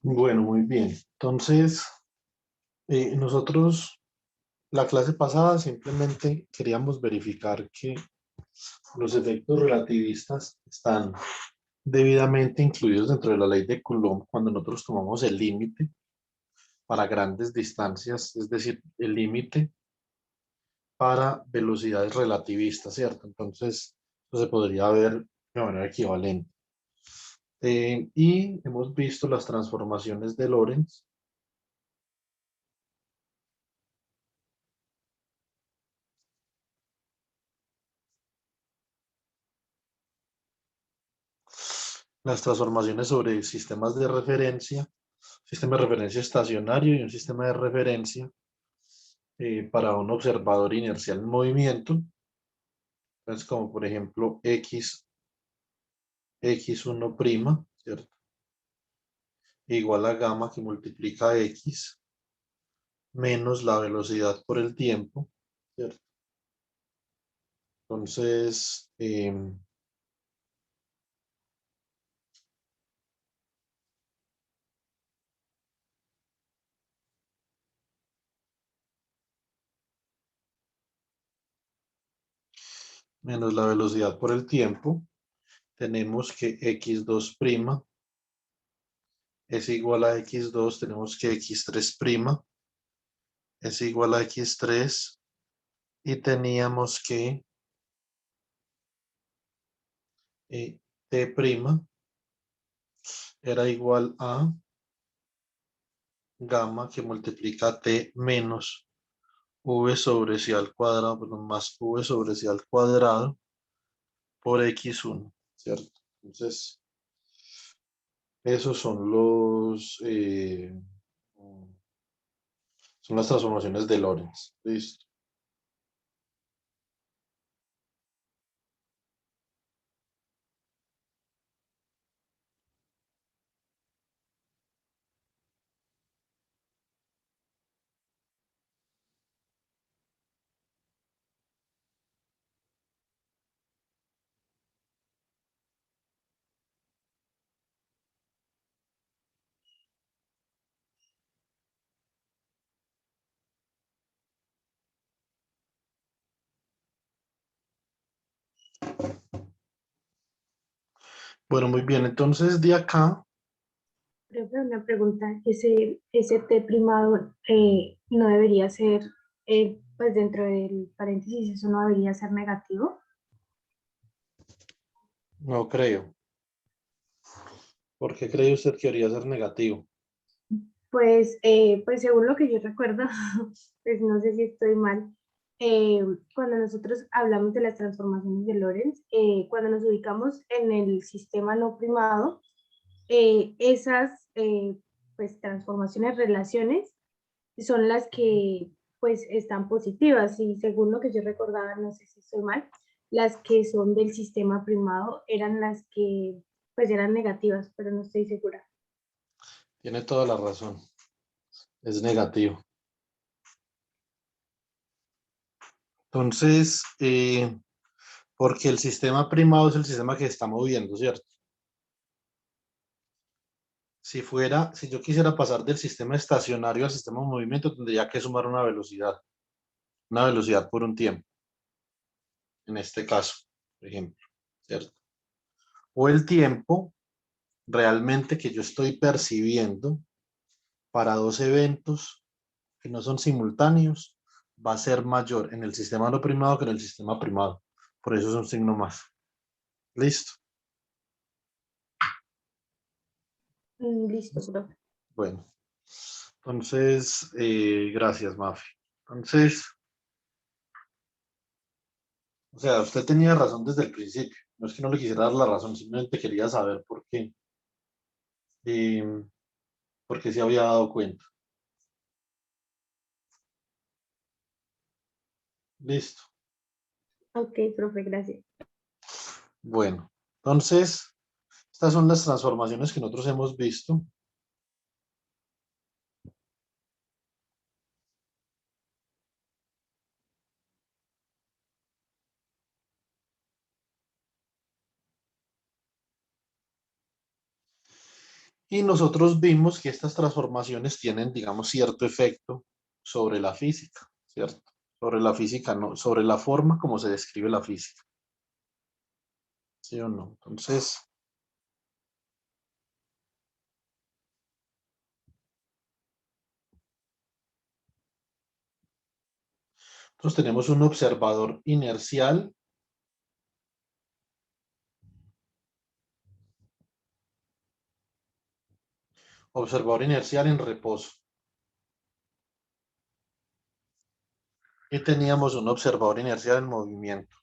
Bueno, muy bien. Entonces, nosotros, la clase pasada simplemente queríamos verificar que los efectos relativistas están debidamente incluidos dentro de la ley de Coulomb cuando nosotros tomamos el límite para grandes distancias, es decir, el límite para velocidades relativistas, ¿cierto? Entonces, eso se podría ver de manera equivalente. Y hemos visto las transformaciones de Lorentz. Las transformaciones sobre sistemas de referencia, sistema de referencia estacionario y un sistema de referencia para un observador inercial en movimiento. Entonces, como por ejemplo x1', ¿cierto? Igual a gamma que multiplica x menos la velocidad por el tiempo, ¿cierto? Entonces, menos la velocidad por el tiempo, tenemos que x2' es igual a x2, tenemos que x3' es igual a x3 y teníamos que t' era igual a gamma que multiplica t menos v sobre c al cuadrado, perdón, más v sobre c al cuadrado por x1, ¿cierto? Entonces, esos son las transformaciones de Lorentz. ¿Listo? Bueno, muy bien. Entonces, de acá, Profe, una pregunta, ese T primado no debería ser, pues dentro del paréntesis, eso no debería ser negativo. no creo. ¿Por qué cree usted que debería ser negativo? Pues según lo que yo recuerdo, pues no sé si estoy mal, eh, cuando nosotros hablamos de las transformaciones de Lorentz, cuando nos ubicamos en el sistema no primado, esas pues transformaciones, relaciones, son las que pues están positivas y según lo que yo recordaba, no sé si estoy mal, las que son del sistema primado eran las que pues eran negativas, pero no estoy segura. Tiene toda la razón. Es negativo. Entonces, porque el sistema primado es el sistema que está moviendo, ¿cierto? Si yo quisiera pasar del sistema estacionario al sistema de movimiento, tendría que sumar una velocidad por un tiempo, en este caso, por ejemplo, ¿cierto? O el tiempo realmente que yo estoy percibiendo para dos eventos que no son simultáneos va a ser mayor en el sistema no primado que en el sistema primado. Por eso es un signo más. ¿Listo? Listo, profe. Bueno, entonces, gracias, Mafi. Entonces, o sea, usted tenía razón desde el principio. No es que no le quisiera dar la razón, simplemente quería saber eh, por qué se había dado cuenta. Listo. Ok, profe, gracias. Bueno, entonces, estas son las transformaciones que nosotros hemos visto. Y nosotros vimos que estas transformaciones tienen, digamos, cierto efecto sobre la física, ¿cierto? Sobre la física, no, sobre la forma como se describe la física. ¿Sí o no? Entonces tenemos un observador inercial. Observador inercial en reposo. Y teníamos un observador inercial en movimiento.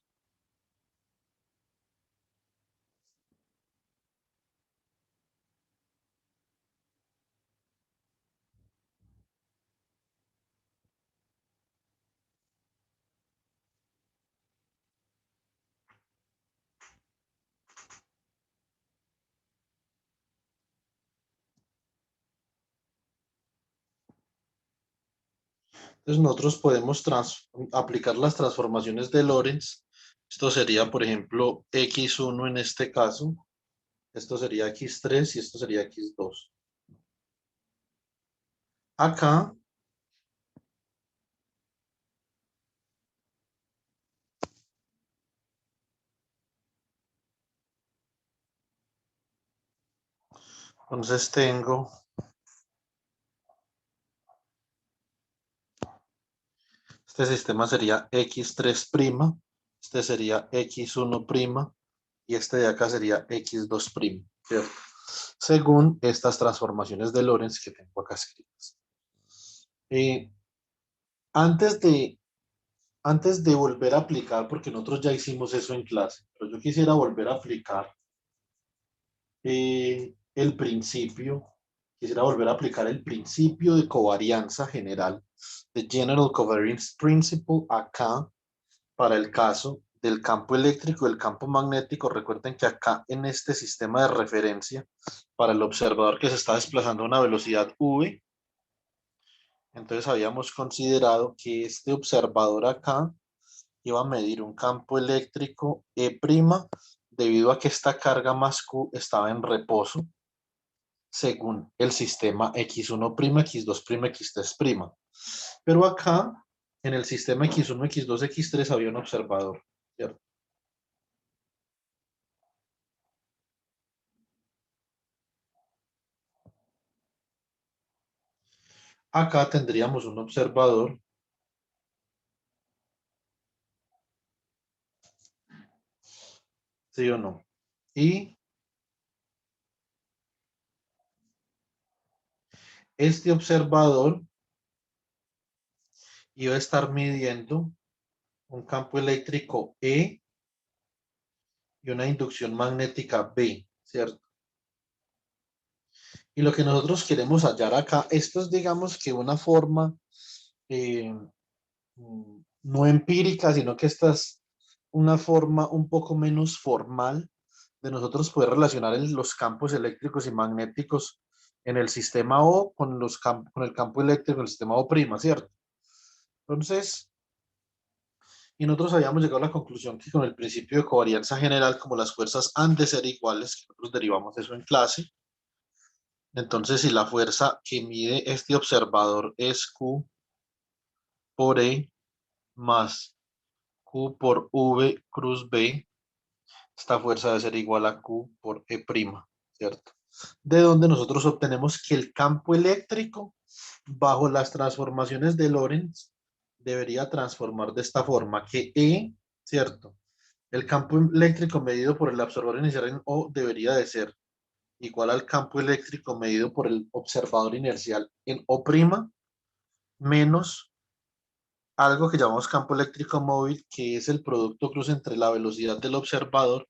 Entonces nosotros podemos aplicar las transformaciones de Lorentz. Esto sería, por ejemplo, x1 en este caso. Esto sería x3 y esto sería x2. Acá, entonces tengo, este sistema sería x3', este sería x1' y este de acá sería x2', ¿cierto? Según estas transformaciones de Lorentz que tengo acá escritas. Eh, antes de, antes de volver a aplicar, porque nosotros ya hicimos eso en clase, pero yo quisiera volver a aplicar quisiera volver a aplicar el principio de covarianza general, de General Covariance Principle, acá para el caso del campo eléctrico y el campo magnético. Recuerden que acá en este sistema de referencia, para el observador que se está desplazando a una velocidad v, entonces habíamos considerado que este observador acá iba a medir un campo eléctrico E', debido a que esta carga más Q estaba en reposo, según el sistema X1', X2', X3'. Pero acá, en el sistema X1, X2, X3, había un observador, ¿cierto? Acá tendríamos un observador, ¿sí o no? Y este observador iba a estar midiendo un campo eléctrico E y una inducción magnética B, ¿cierto? Y lo que nosotros queremos hallar acá, esto es, digamos, que una forma eh, no empírica, sino que esta es una forma un poco menos formal de nosotros poder relacionar los campos eléctricos y magnéticos en el sistema O con, con el campo eléctrico en el sistema O', ¿cierto? Entonces, y nosotros habíamos llegado a la conclusión que con el principio de covarianza general, como las fuerzas han de ser iguales, que nosotros derivamos eso en clase, entonces si la fuerza que mide este observador es Q por E más Q por V cruz B, esta fuerza debe ser igual a Q por E', ¿cierto? De donde nosotros obtenemos que el campo eléctrico, bajo las transformaciones de Lorentz, debería transformar de esta forma, que E, ¿cierto? El campo eléctrico medido por el absorbador inercial en O debería de ser igual al campo eléctrico medido por el observador inercial en O', menos algo que llamamos campo eléctrico móvil, que es el producto cruz entre la velocidad del observador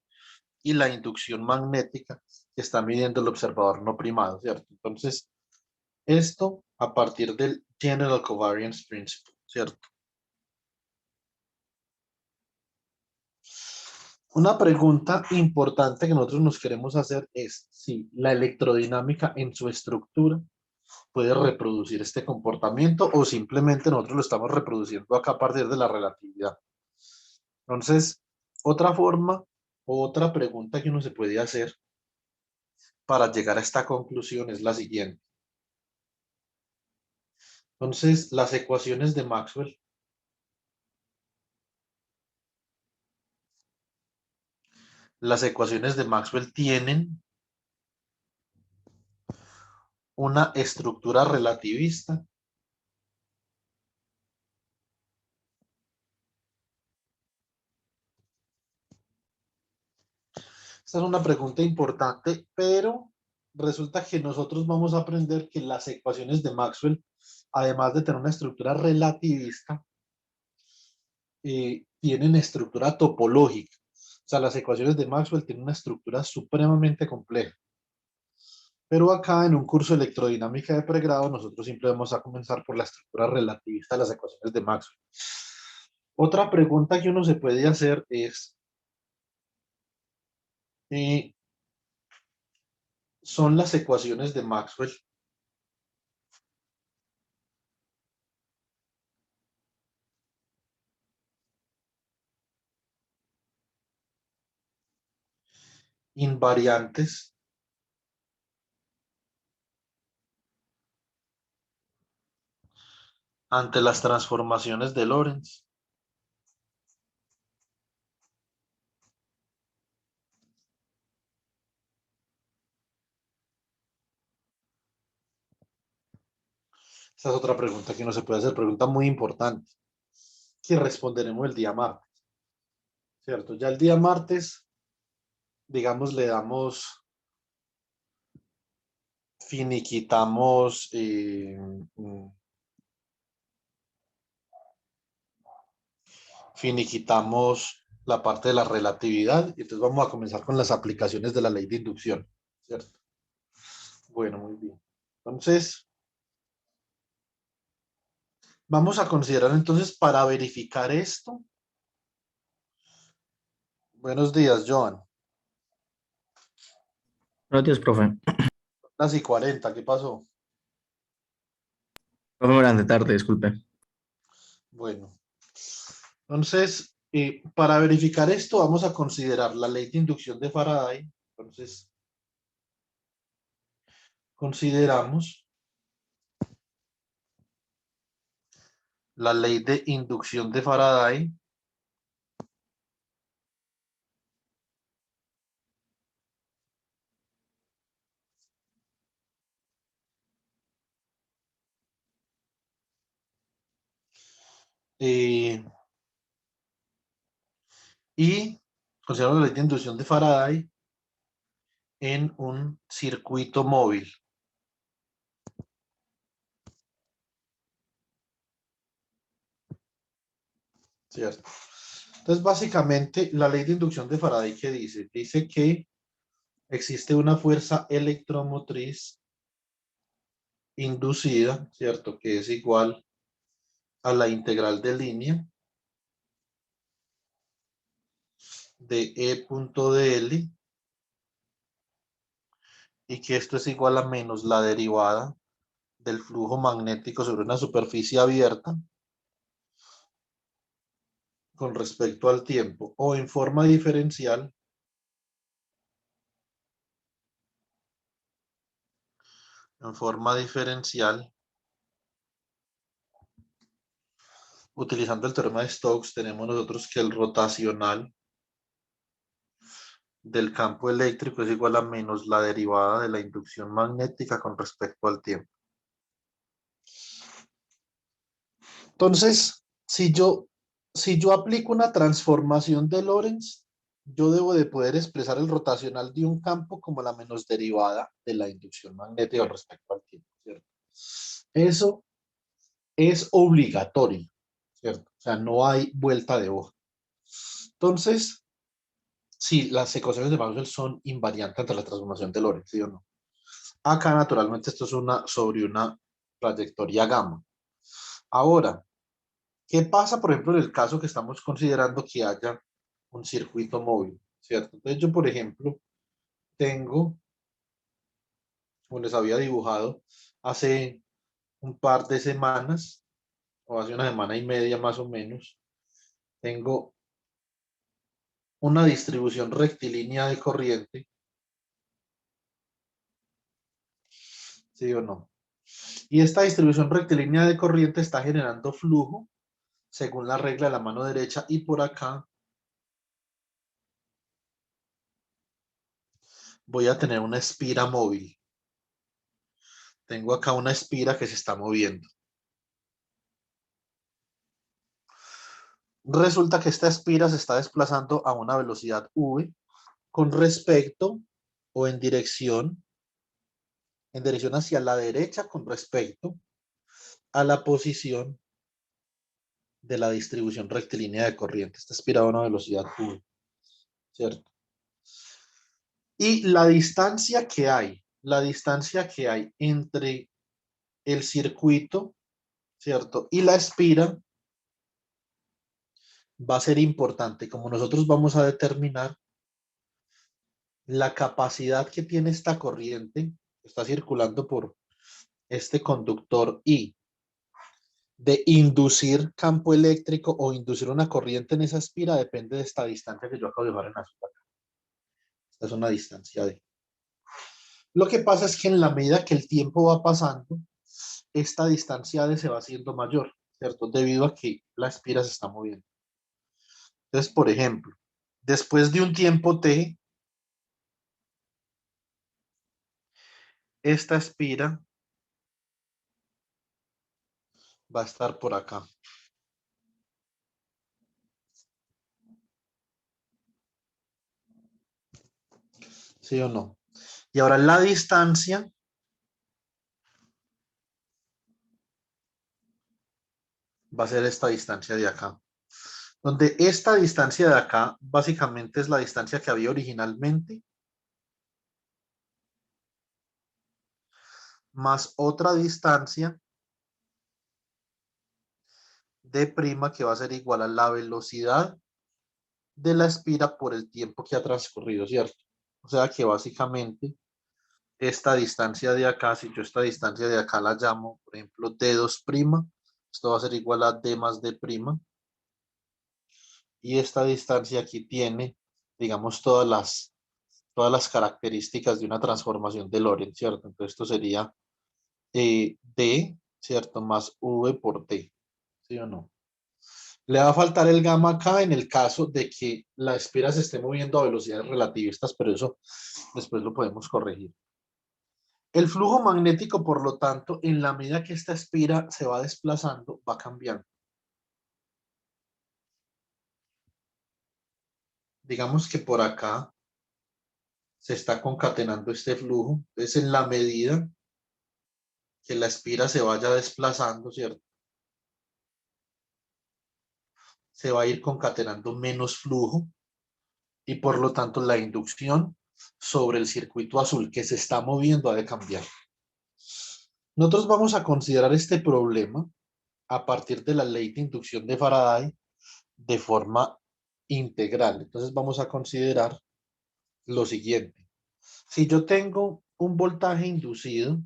y la inducción magnética que está midiendo el observador no primado, ¿cierto? Entonces, esto a partir del General Covariance Principle, ¿cierto? Una pregunta importante que nosotros nos queremos hacer es si la electrodinámica en su estructura puede reproducir este comportamiento o simplemente nosotros lo estamos reproduciendo acá a partir de la relatividad. Entonces, otra forma o otra pregunta que uno se puede hacer para llegar a esta conclusión es la siguiente. Entonces, las ecuaciones de Maxwell tienen una estructura relativista Esta es una pregunta importante, pero resulta que nosotros vamos a aprender que las ecuaciones de Maxwell, además de tener una estructura relativista, tienen estructura topológica. O sea, las ecuaciones de Maxwell tienen una estructura supremamente compleja. Pero acá en un curso de electrodinámica de pregrado, nosotros siempre vamos a comenzar por la estructura relativista de las ecuaciones de Maxwell. Otra pregunta que uno se puede hacer es, ¿son las ecuaciones de Maxwell invariantes ante las transformaciones de Lorentz? Esta es otra pregunta que no se puede hacer, pregunta muy importante, que responderemos el día martes, ¿cierto? Ya el día martes, digamos, le damos, finiquitamos, finiquitamos la parte de la relatividad y entonces vamos a comenzar con las aplicaciones de la ley de inducción, ¿cierto? Bueno, muy bien. Entonces, vamos a considerar entonces para verificar esto. Buenos días, Joan. Gracias, profe. Las y 40, ¿qué pasó? Profe, grande tarde, disculpe. Bueno, entonces, para verificar esto, vamos a considerar la ley de inducción de Faraday. Entonces, consideramos la ley de inducción de Faraday eh, y consideramos la ley de inducción de Faraday en un circuito móvil. ¿Cierto? Entonces, básicamente, la ley de inducción de Faraday, ¿qué dice? Dice que existe una fuerza electromotriz inducida, ¿cierto? Que es igual a la integral de línea de E punto dl y que esto es igual a menos la derivada del flujo magnético sobre una superficie abierta con respecto al tiempo o en forma diferencial utilizando el teorema de Stokes tenemos nosotros que el rotacional del campo eléctrico es igual a menos la derivada de la inducción magnética con respecto al tiempo. Entonces, si yo aplico una transformación de Lorentz, yo debo de poder expresar el rotacional de un campo como la menos derivada de la inducción magnética con respecto al tiempo, ¿cierto? Eso es obligatorio, ¿cierto? O sea, no hay vuelta de hoja. Entonces, si las ecuaciones de Maxwell son invariantes ante la transformación de Lorentz, ¿sí o no? Acá, naturalmente, esto es sobre una trayectoria gamma. Ahora, ¿qué pasa, por ejemplo, en el caso que estamos considerando que haya un circuito móvil? ¿Cierto? Entonces, yo, por ejemplo, tengo, como les había dibujado, hace un par de semanas, o hace una semana y media más o menos, tengo una distribución rectilínea de corriente ¿Sí o no? Y esta distribución rectilínea de corriente está generando flujo según la regla de la mano derecha, y por acá voy a tener una espira móvil. Tengo acá una espira que se está moviendo. Resulta que esta espira se está desplazando a una velocidad v con respecto o en dirección hacia la derecha con respecto a la posición de la distribución rectilínea de corriente. Está inspirado a una velocidad v, ¿cierto? Y la distancia que hay entre el circuito, ¿cierto? Y la espira va a ser importante, como nosotros vamos a determinar la capacidad que tiene esta corriente que está circulando por este conductor I de inducir campo eléctrico o inducir una corriente en esa espira depende de esta distancia que yo acabo de dejar en azul. Esta es una distancia D. Lo que pasa es que en la medida que el tiempo va pasando, esta distancia D se va haciendo mayor, ¿cierto? Debido a que la espira se está moviendo. Entonces, por ejemplo, después de un tiempo T, esta espira va a estar por acá. ¿Sí o no? Y ahora la distancia va a ser esta distancia de acá. Donde esta distancia de acá básicamente es la distancia que había originalmente, más otra distancia de prima que va a ser igual a la velocidad de la espira por el tiempo que ha transcurrido, ¿cierto? O sea que básicamente esta distancia de acá, si yo esta distancia de acá la llamo, por ejemplo, D2', esto va a ser igual a D más D', y esta distancia aquí tiene, digamos, todas las características de una transformación de Lorentz, ¿cierto? Entonces esto sería D, ¿cierto? Más V por T, ¿sí o no? Le va a faltar el gamma acá en el caso de que la espira se esté moviendo a velocidades relativistas, pero eso después lo podemos corregir. El flujo magnético, por lo tanto, en la medida que esta espira se va desplazando, va cambiando. Digamos que por acá se está concatenando este flujo. Entonces, en la medida que la espira se vaya desplazando, ¿cierto? Se va a ir concatenando menos flujo y por lo tanto la inducción sobre el circuito azul que se está moviendo ha de cambiar. Nosotros vamos a considerar este problema a partir de la ley de inducción de Faraday de forma integral. Entonces vamos a considerar lo siguiente. Si yo tengo un voltaje inducido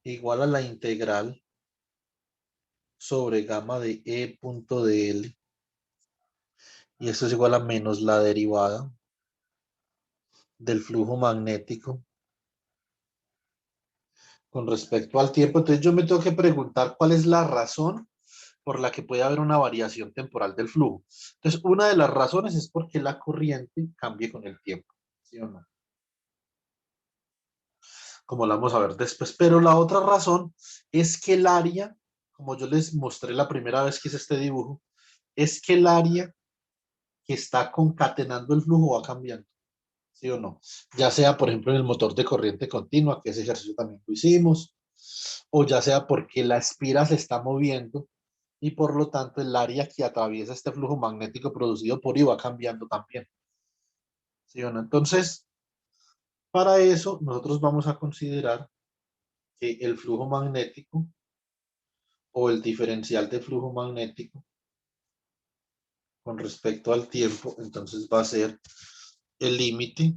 igual a la integral sobre gamma de E punto de L, y esto es igual a menos la derivada del flujo magnético con respecto al tiempo, entonces yo me tengo que preguntar cuál es la razón por la que puede haber una variación temporal del flujo. Entonces, una de las razones es porque la corriente cambie con el tiempo, ¿sí o no? Como la vamos a ver después. Pero la otra razón es que el área, como yo les mostré la primera vez que hice este dibujo, es que el área que está concatenando el flujo va cambiando, ¿sí o no? Ya sea, por ejemplo, en el motor de corriente continua, que ese ejercicio también lo hicimos, o ya sea porque la espira se está moviendo y por lo tanto el área que atraviesa este flujo magnético producido por I va cambiando también, ¿sí o no? Entonces, para eso nosotros vamos a considerar que el flujo magnético o el diferencial de flujo magnético con respecto al tiempo, entonces va a ser el límite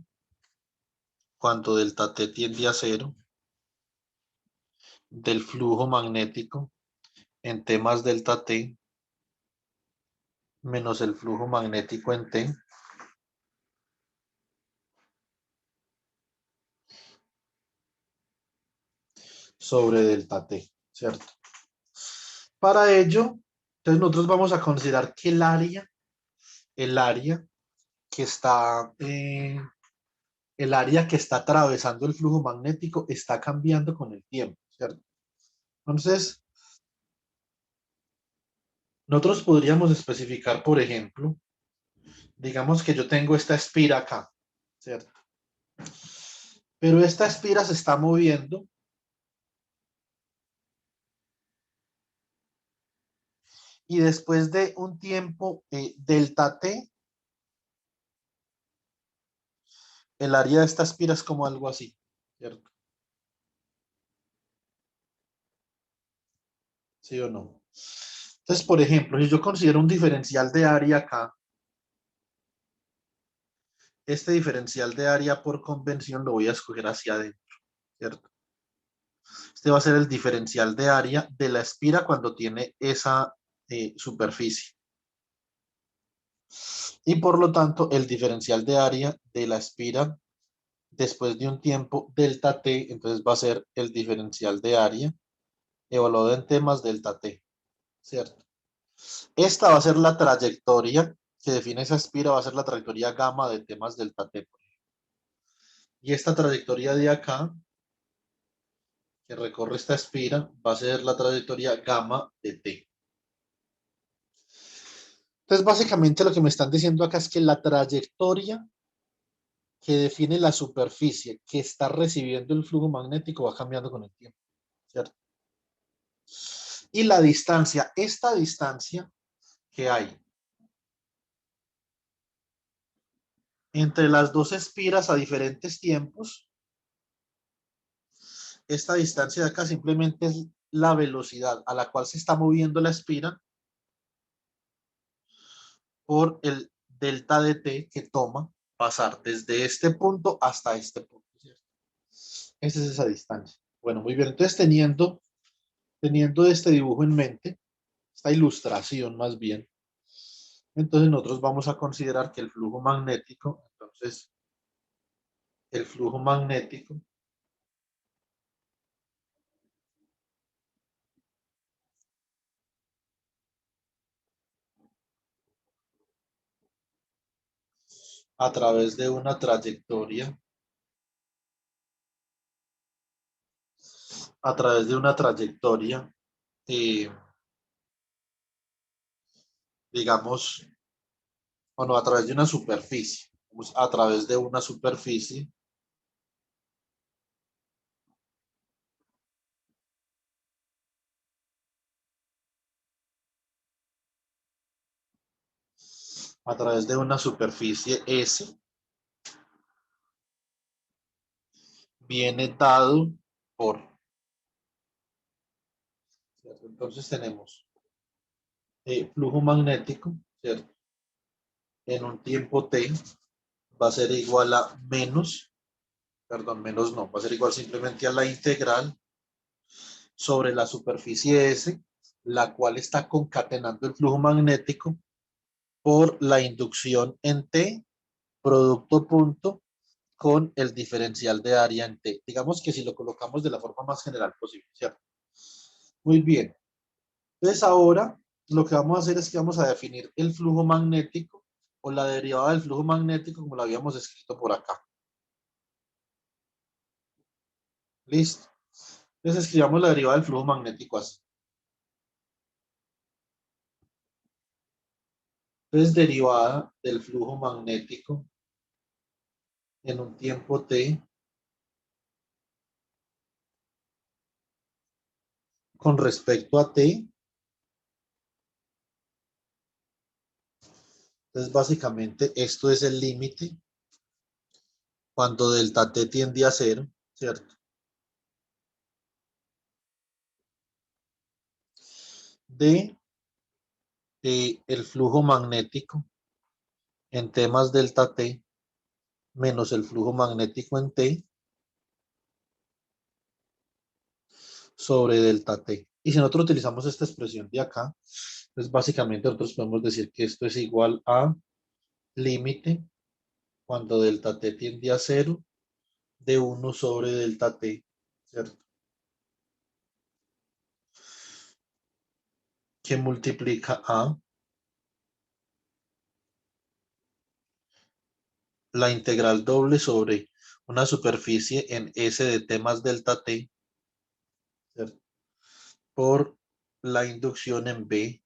cuando delta t tiende a cero del flujo magnético en t más delta t menos el flujo magnético en t sobre delta t, ¿cierto? Para ello, entonces nosotros vamos a considerar que el área que está, el área que está atravesando el flujo magnético está cambiando con el tiempo, ¿cierto? Entonces, nosotros podríamos especificar, por ejemplo, digamos que yo tengo esta espira acá, ¿cierto? Pero esta espira se está moviendo y después de un tiempo delta t, el área de esta espira es como algo así, ¿cierto? ¿Sí o no? Entonces, por ejemplo, si yo considero un diferencial de área acá, este diferencial de área por convención lo voy a escoger hacia adentro, ¿cierto? Este va a ser el diferencial de área de la espira cuando tiene esa superficie. Y por lo tanto, el diferencial de área de la espira después de un tiempo delta t, entonces va a ser el diferencial de área evaluado en t más delta t, ¿cierto? Esta va a ser la trayectoria que define esa espira, va a ser la trayectoria gamma de t más delta t. Y esta trayectoria de acá, que recorre esta espira, va a ser la trayectoria gamma de t. Entonces, básicamente lo que me están diciendo acá es que la trayectoria que define la superficie que está recibiendo el flujo magnético va cambiando con el tiempo, ¿cierto? Y la distancia, esta distancia que hay entre las dos espiras a diferentes tiempos, esta distancia de acá simplemente es la velocidad a la cual se está moviendo la espira por el delta de t que toma pasar desde este punto hasta este punto, ¿cierto? Esa es esa distancia. Bueno, muy bien. Entonces, teniendo este dibujo en mente, esta ilustración más bien, entonces nosotros vamos a considerar que el flujo magnético, entonces, el flujo magnético a través de una trayectoria, a través de una trayectoria, eh, digamos, bueno, a través de una superficie, a través de una superficie, a través de una superficie S, viene dado por, ¿cierto? Entonces tenemos flujo magnético, ¿cierto? En un tiempo t va a ser igual a menos, perdón, menos no, va a ser igual simplemente a la integral sobre la superficie S, la cual está concatenando el flujo magnético por la inducción en T, producto punto, con el diferencial de área en T. Digamos que si lo colocamos de la forma más general posible, ¿cierto? Muy bien. Entonces ahora lo que vamos a hacer es que vamos a definir el flujo magnético o la derivada del flujo magnético como lo habíamos escrito por acá. ¿Listo? Entonces escribamos la derivada del flujo magnético así. Entonces derivada del flujo magnético en un tiempo t con respecto a t. Entonces básicamente esto es el límite cuando delta t tiende a cero, ¿cierto? De el flujo magnético en t más delta t menos el flujo magnético en t sobre delta t. Y si nosotros utilizamos esta expresión de acá, pues básicamente nosotros podemos decir que esto es igual a límite cuando delta t tiende a cero de 1 sobre delta t, ¿cierto? que multiplica a la integral doble sobre una superficie en S de t más delta t, ¿cierto? Por la inducción en B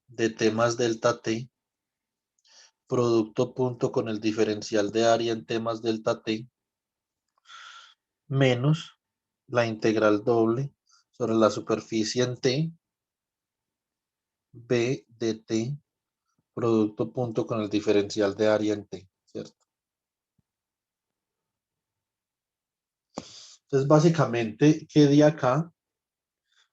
de t más delta t, producto punto con el diferencial de área en t más delta t, menos la integral doble sobre la superficie en t, B de t, producto punto con el diferencial de área en t, ¿cierto? Entonces, básicamente, ¿qué de acá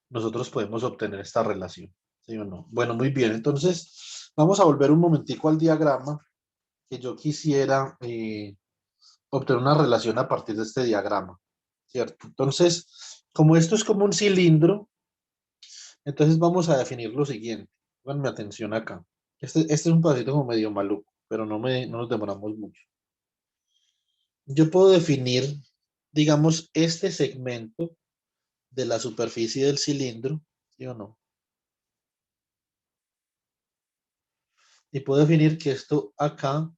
nosotros podemos obtener esta relación? ¿Sí o no? Bueno, muy bien. Entonces, vamos a volver un momentico al diagrama que yo quisiera obtener una relación a partir de este diagrama, ¿cierto? Entonces, como esto es como un cilindro, entonces vamos a definir lo siguiente. Pónganme atención acá. Este es un pedacito como medio maluco, pero no nos demoramos mucho. Yo puedo definir, digamos, este segmento de la superficie del cilindro, ¿sí o no? Y puedo definir que esto acá,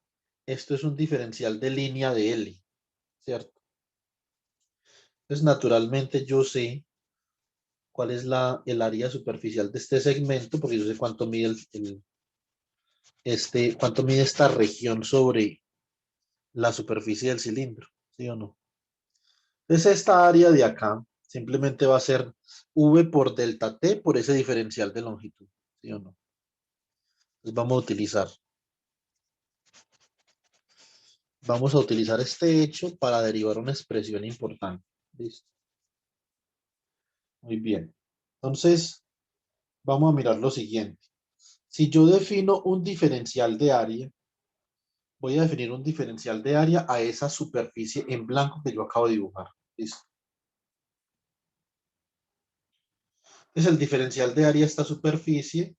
esto es un diferencial de línea de L, ¿cierto? Entonces, naturalmente yo sé cuál es el área superficial de este segmento, porque yo sé cuánto mide cuánto mide esta región sobre la superficie del cilindro, ¿sí o no? Entonces, esta área de acá simplemente va a ser V por delta T por ese diferencial de longitud, ¿sí o no? Entonces, vamos a utilizar este hecho para derivar una expresión importante. ¿Listo? Muy bien. Entonces, vamos a mirar lo siguiente. Si yo defino un diferencial de área, voy a definir un diferencial de área a esa superficie en blanco que yo acabo de dibujar. ¿Listo? Entonces, el diferencial de área a esta superficie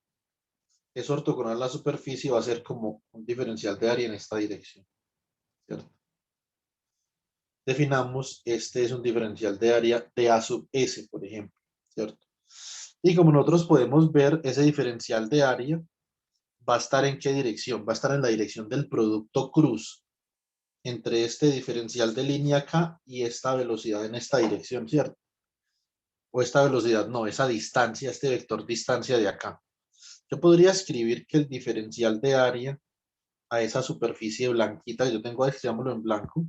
es ortogonal a la superficie y va a ser como un diferencial de área en esta dirección, ¿cierto? Definamos, este es un diferencial de área de A sub S, por ejemplo, ¿cierto? Y como nosotros podemos ver, ese diferencial de área va a estar en qué dirección? Va a estar en la dirección del producto cruz entre este diferencial de línea acá y esta velocidad en esta dirección, ¿cierto? O esta velocidad, no, esa distancia, este vector distancia de acá. Yo podría escribir que el diferencial de área a esa superficie blanquita que yo tengo, escribámoslo en blanco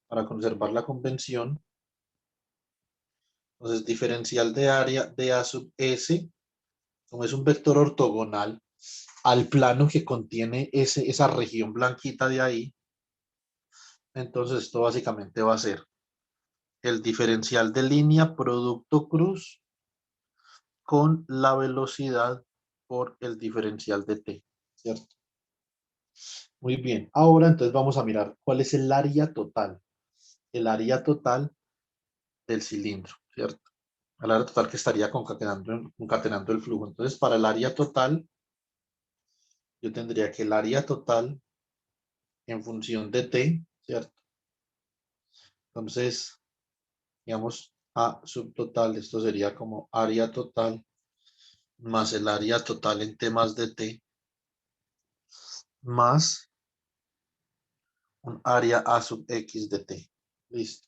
para conservar la convención. Entonces, diferencial de área de A sub S, como es un vector ortogonal al plano que contiene esa región blanquita de ahí, entonces esto básicamente va a ser el diferencial de línea producto cruz con la velocidad por el diferencial de t, ¿cierto? Muy bien, ahora entonces vamos a mirar cuál es el área total. El área total del cilindro, ¿cierto? El área total que estaría concatenando el flujo. Entonces, para el área total, yo tendría que el área total en función de t, ¿cierto? Entonces, digamos, A subtotal, esto sería como área total más el área total en t más de t, más un área A sub x de t. Listo.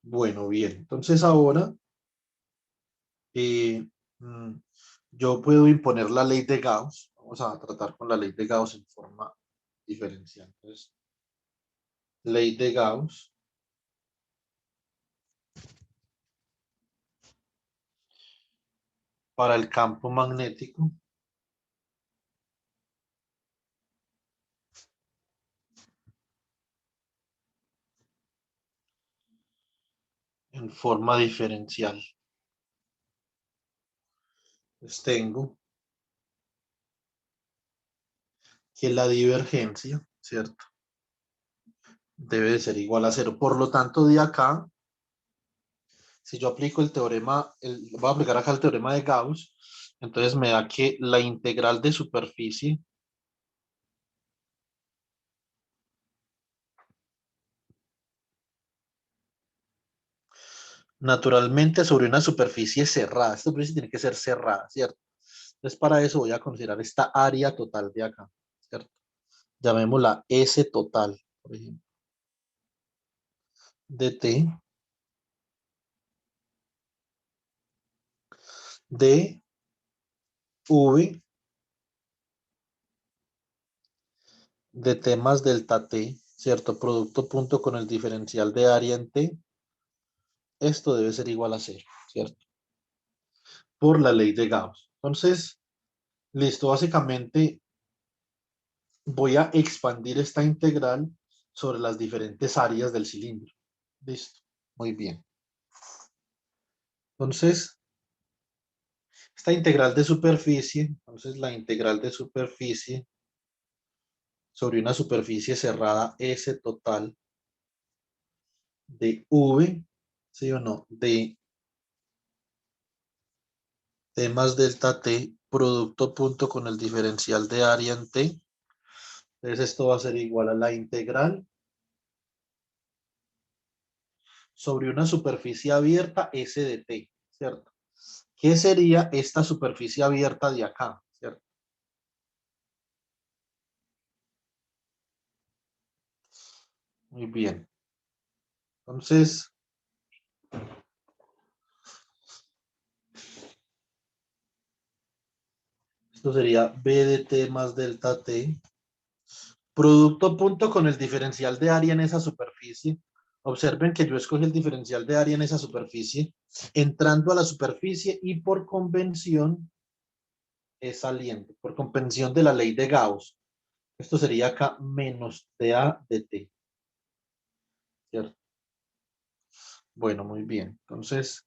Bueno, bien. Entonces ahora eh, mm, yo puedo imponer la ley de Gauss. Vamos a tratar con la ley de Gauss en forma diferencial. Entonces, ley de Gauss para el campo magnético en forma diferencial. Entonces tengo que la divergencia, ¿cierto? Debe de ser igual a cero. Por lo tanto, de acá, si yo aplico el teorema, voy a aplicar acá el teorema de Gauss, entonces me da que la integral de superficie naturalmente sobre una superficie cerrada. Esta superficie tiene que ser cerrada, ¿cierto? Entonces, para eso voy a considerar esta área total de acá, ¿cierto? Llamémosla S total, por ejemplo, de T, de V, de T más delta T, ¿cierto? Producto punto con el diferencial de área en T. Esto debe ser igual a cero, ¿cierto? Por la ley de Gauss. Entonces, listo, básicamente voy a expandir esta integral sobre las diferentes áreas del cilindro. Listo, muy bien. Entonces, esta integral de superficie, entonces la integral de superficie sobre una superficie cerrada S total de V, ¿sí o no? De T más delta T, producto punto con el diferencial de área en T. Entonces esto va a ser igual a la integral sobre una superficie abierta S de T, ¿cierto? ¿Qué sería esta superficie abierta de acá, ¿cierto? Muy bien. Entonces, esto sería B de T más delta T. Producto punto con el diferencial de área en esa superficie. Observen que yo escogí el diferencial de área en esa superficie, entrando a la superficie y por convención es saliendo, por convención de la ley de Gauss. Esto sería acá menos dA de T, ¿cierto? Bueno, muy bien. Entonces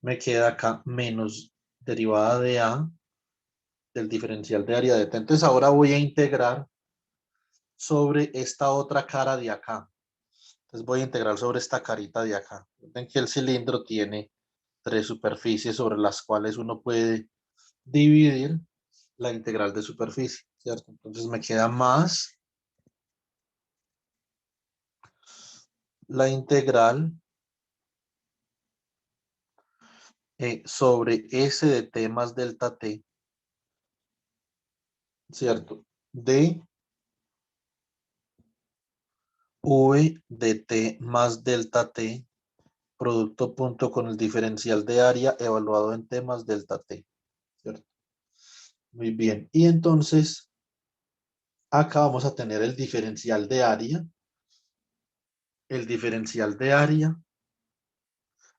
me queda acá menos derivada de A del diferencial de área de T. Entonces ahora voy a integrar sobre esta otra cara de acá. Entonces voy a integrar sobre esta carita de acá. Ven que el cilindro tiene tres superficies sobre las cuales uno puede dividir la integral de superficie, ¿cierto? Entonces me queda más la integral sobre S de T más delta T, ¿cierto? De V de T más delta T, producto punto con el diferencial de área evaluado en T más delta T, ¿cierto? Muy bien. Y entonces, acá vamos a tener el diferencial de área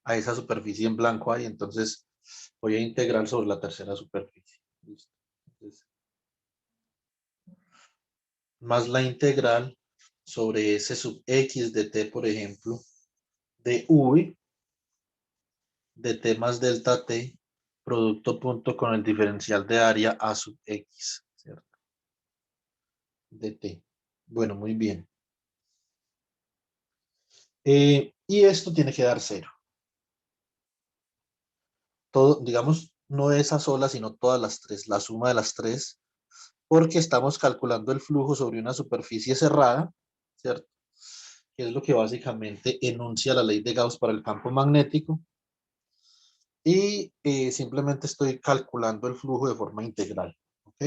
a esa superficie en blanco ahí. Entonces, voy a integrar sobre la tercera superficie. ¿Listo? Entonces, más la integral sobre S sub X de T, por ejemplo, de V de T más delta T, producto punto con el diferencial de área A sub X, ¿cierto? De T. Bueno, muy bien. Y esto tiene que dar cero. Todo, digamos, no esa sola, sino todas las tres, la suma de las tres, porque estamos calculando el flujo sobre una superficie cerrada, ¿cierto? Que es lo que básicamente enuncia la ley de Gauss para el campo magnético. Y simplemente estoy calculando el flujo de forma integral, ¿ok?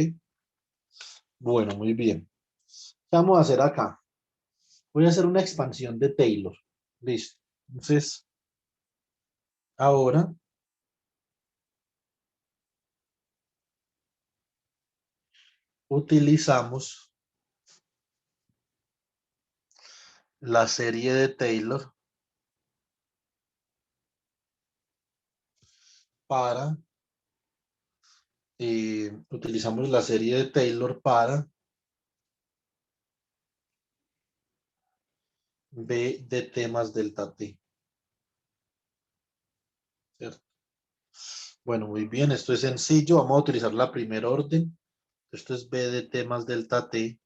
Bueno, muy bien. ¿Qué vamos a hacer acá? Voy a hacer una expansión de Taylor. Listo. Entonces, ahora utilizamos la serie de Taylor para, utilizamos la serie de Taylor para B de T más delta T, ¿cierto? Bueno, muy bien, esto es sencillo. Vamos a utilizar la primera orden. Esto es B de T más delta T.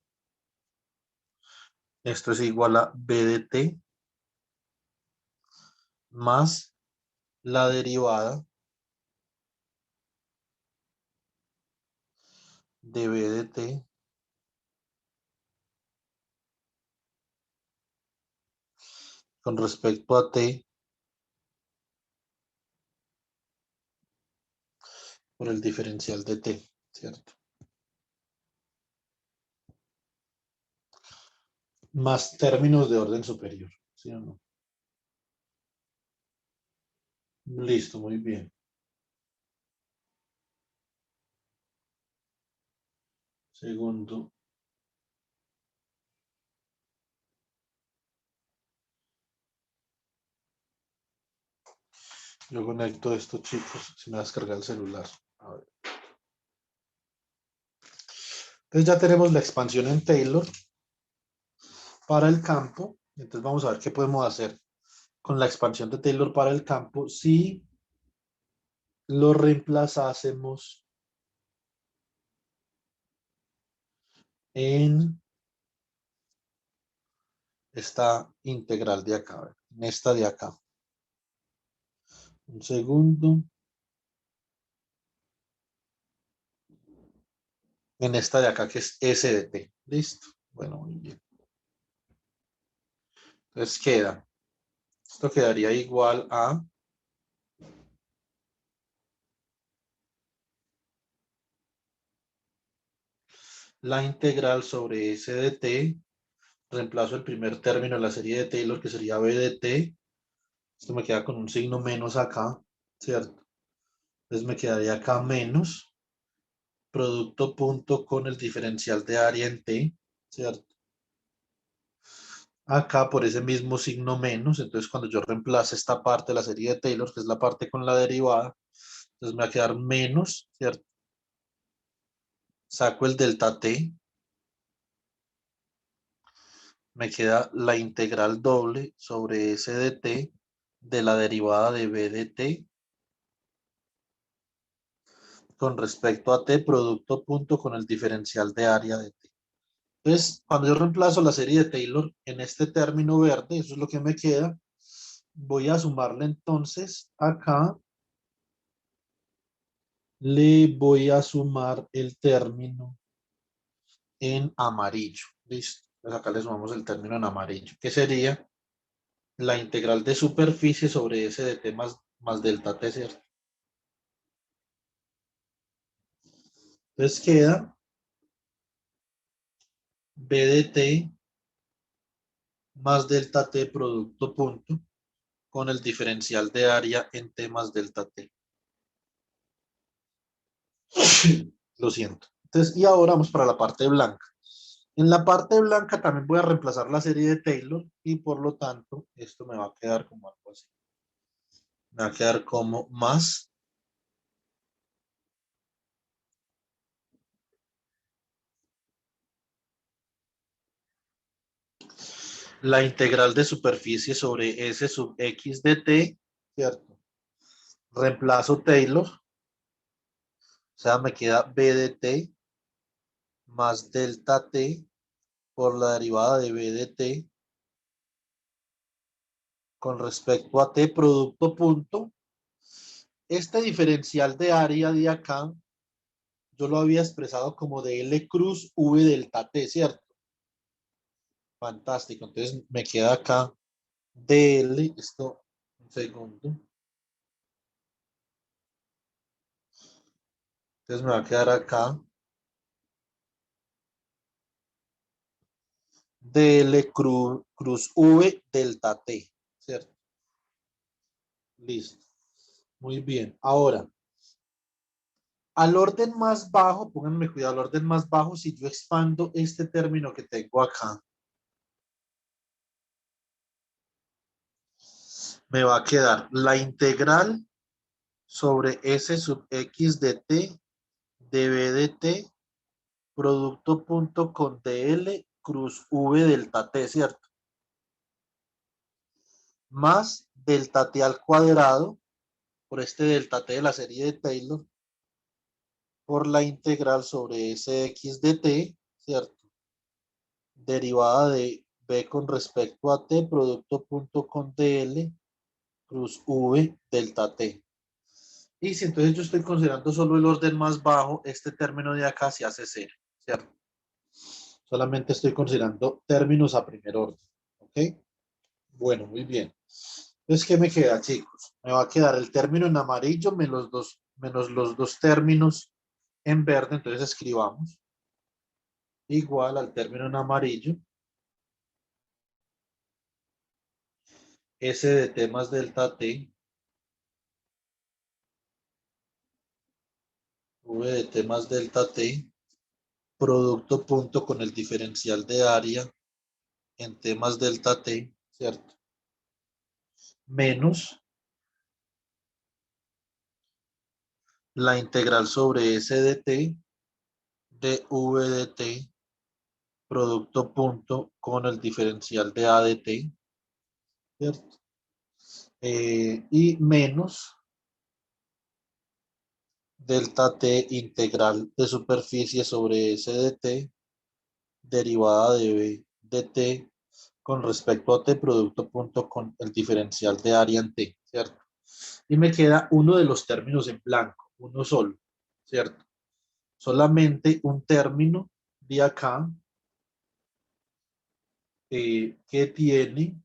Esto es igual a B de T más la derivada de B de T con respecto a T por el diferencial de t, ¿cierto? Más términos de orden superior, ¿sí o no? Listo, muy bien. Segundo. Yo conecto esto, chicos, si me vas a descargar el celular. A ver. Entonces ya tenemos la expansión en Taylor para el campo. Entonces vamos a ver qué podemos hacer con la expansión de Taylor para el campo si lo reemplazásemos en esta integral de acá, a ver, en esta de acá. Un segundo. En esta de acá que es S de t. Listo. Bueno, muy bien. Entonces queda. Esto quedaría igual a la integral sobre S de t. Reemplazo el primer término de la serie de Taylor, que sería b de t. Esto me queda con un signo menos acá, ¿cierto? Entonces me quedaría acá menos producto punto con el diferencial de área en t, ¿cierto? Acá por ese mismo signo menos, entonces cuando yo reemplace esta parte de la serie de Taylor, que es la parte con la derivada, entonces me va a quedar menos, ¿cierto? Saco el delta t, me queda la integral doble sobre S de t de la derivada de b de t con respecto a t producto punto con el diferencial de área de t. Entonces, cuando yo reemplazo la serie de Taylor en este término verde, eso es lo que me queda, voy a sumarle entonces acá, le voy a sumar el término en amarillo. Listo. Entonces acá le sumamos el término en amarillo, que sería la integral de superficie sobre S de t más delta t, ¿cierto? Entonces queda b de t más delta t producto punto con el diferencial de área en t más delta t. Lo siento. Entonces, y ahora vamos para la parte blanca. En la parte blanca también voy a reemplazar la serie de Taylor y por lo tanto esto me va a quedar como algo así. Me va a quedar como más la integral de superficie sobre S sub x de t, ¿cierto? Reemplazo Taylor, o sea, me queda b de t más delta t por la derivada de b de t con respecto a t producto punto. Este diferencial de área de acá, yo lo había expresado como de L cruz V delta T, ¿cierto? Fantástico. Entonces me queda acá DL, esto, un segundo. Entonces me va a quedar acá DL cruz V delta T, ¿cierto? Listo. Muy bien. Ahora, al orden más bajo, pónganme cuidado, al orden más bajo, si yo expando este término que tengo acá, me va a quedar la integral sobre S sub X de T de B de T producto punto con DL cruz V delta T, ¿cierto? Más delta T al cuadrado por este delta T de la serie de Taylor por la integral sobre Sx de T, ¿cierto? Derivada de B con respecto a T producto punto con DL cruz V delta T. Y si entonces yo estoy considerando solo el orden más bajo, este término de acá se hace cero, ¿cierto? Solamente estoy considerando términos a primer orden, ¿ok? Bueno, muy bien. Entonces, ¿qué me queda, chicos? Me va a quedar el término en amarillo menos menos los dos términos en verde, entonces escribamos igual al término en amarillo, S de t más delta t, V de t más delta t, producto punto con el diferencial de área en t más delta t, ¿cierto? Menos la integral sobre S de t de V de t, producto punto con el diferencial de A de t, ¿cierto? Y menos delta t integral de superficie sobre S de t, derivada de B de t con respecto a t, producto punto con el diferencial de área en t, ¿cierto? Y me queda uno de los términos en blanco, uno solo, ¿cierto? Solamente un término de acá que tiene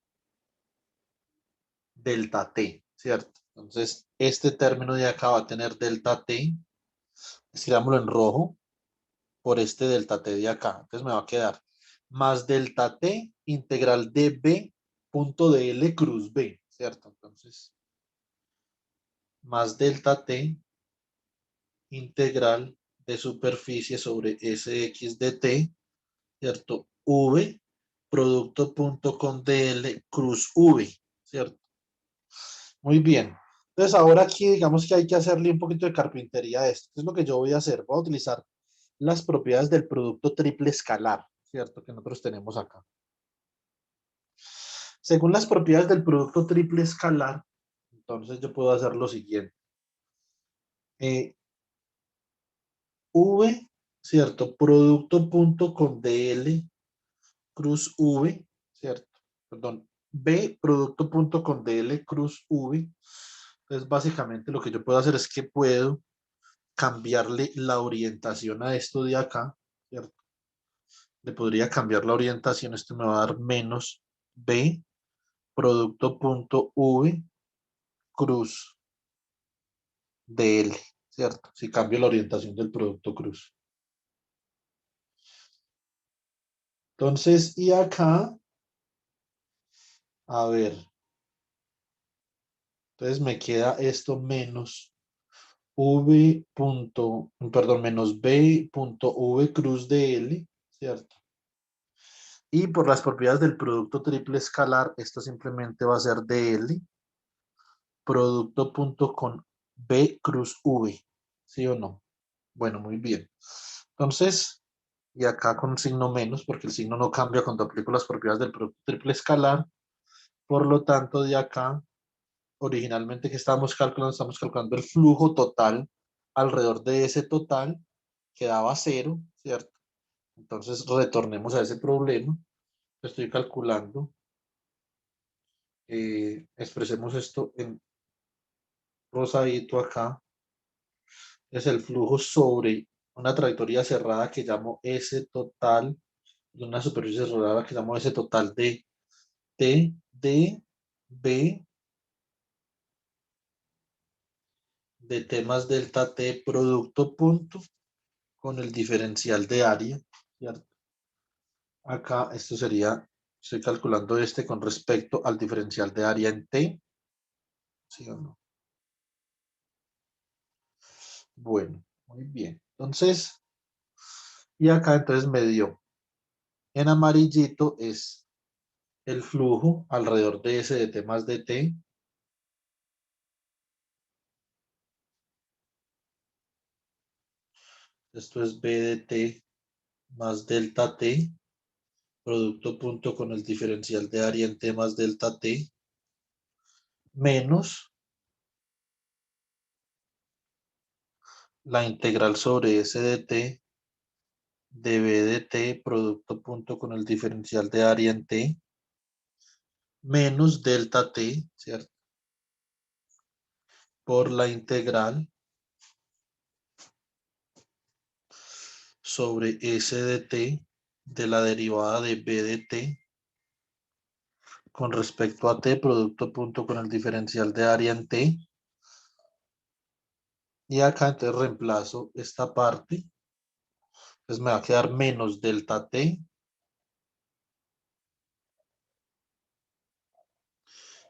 delta t, ¿cierto? Entonces, este término de acá va a tener delta t, escribámoslo en rojo, por este delta t de acá. Entonces me va a quedar más delta t integral de b punto de L cruz b, ¿cierto? Entonces, más delta t integral de superficie sobre Sx de t, ¿cierto? V, producto punto con dl cruz v, ¿cierto? Muy bien. Entonces ahora aquí digamos que hay que hacerle un poquito de carpintería a esto. ¿Qué es lo que yo voy a hacer? Voy a utilizar las propiedades del producto triple escalar, ¿cierto? Que nosotros tenemos acá. Según las propiedades del producto triple escalar, entonces yo puedo hacer lo siguiente. V, ¿cierto? Producto punto con dl cruz v, ¿cierto? Perdón, B producto punto con dl cruz v. Entonces básicamente lo que yo puedo hacer es que puedo cambiarle la orientación a esto de acá, ¿cierto? Le podría cambiar la orientación, esto me va a dar menos B producto punto v cruz dl, ¿cierto? Si cambio la orientación del producto cruz. Entonces, y acá, a ver, entonces me queda esto menos v punto, perdón, menos b punto v cruz de L, ¿cierto? Y por las propiedades del producto triple escalar, esto simplemente va a ser dl, producto punto con b cruz v, ¿sí o no? Bueno, muy bien. Entonces, y acá con un signo menos, porque el signo no cambia cuando aplico las propiedades del producto triple escalar. Por lo tanto, de acá, originalmente que estamos calculando el flujo total alrededor de ese total, que daba 0, ¿cierto? Entonces, retornemos a ese problema. Estoy calculando. Expresemos esto en rosadito acá. Es el flujo sobre una trayectoria cerrada que llamo S total, y una superficie cerrada que llamo S total de T, de B, de T más delta T producto punto con el diferencial de área, ¿cierto? Acá esto sería, estoy calculando este con respecto al diferencial de área en T, ¿sí o no? Bueno, muy bien. Entonces, y acá entonces me dio, en amarillito es el flujo alrededor de S de T más de T. Esto es B de T más delta T, producto punto con el diferencial de área en T más delta T, menos la integral sobre S de T de B de T, producto punto con el diferencial de área en T, menos delta T, ¿cierto? Por la integral sobre S de T de la derivada de B de T con respecto a T, producto punto con el diferencial de área en T, Y acá entonces reemplazo esta parte. Entonces me va a quedar menos delta t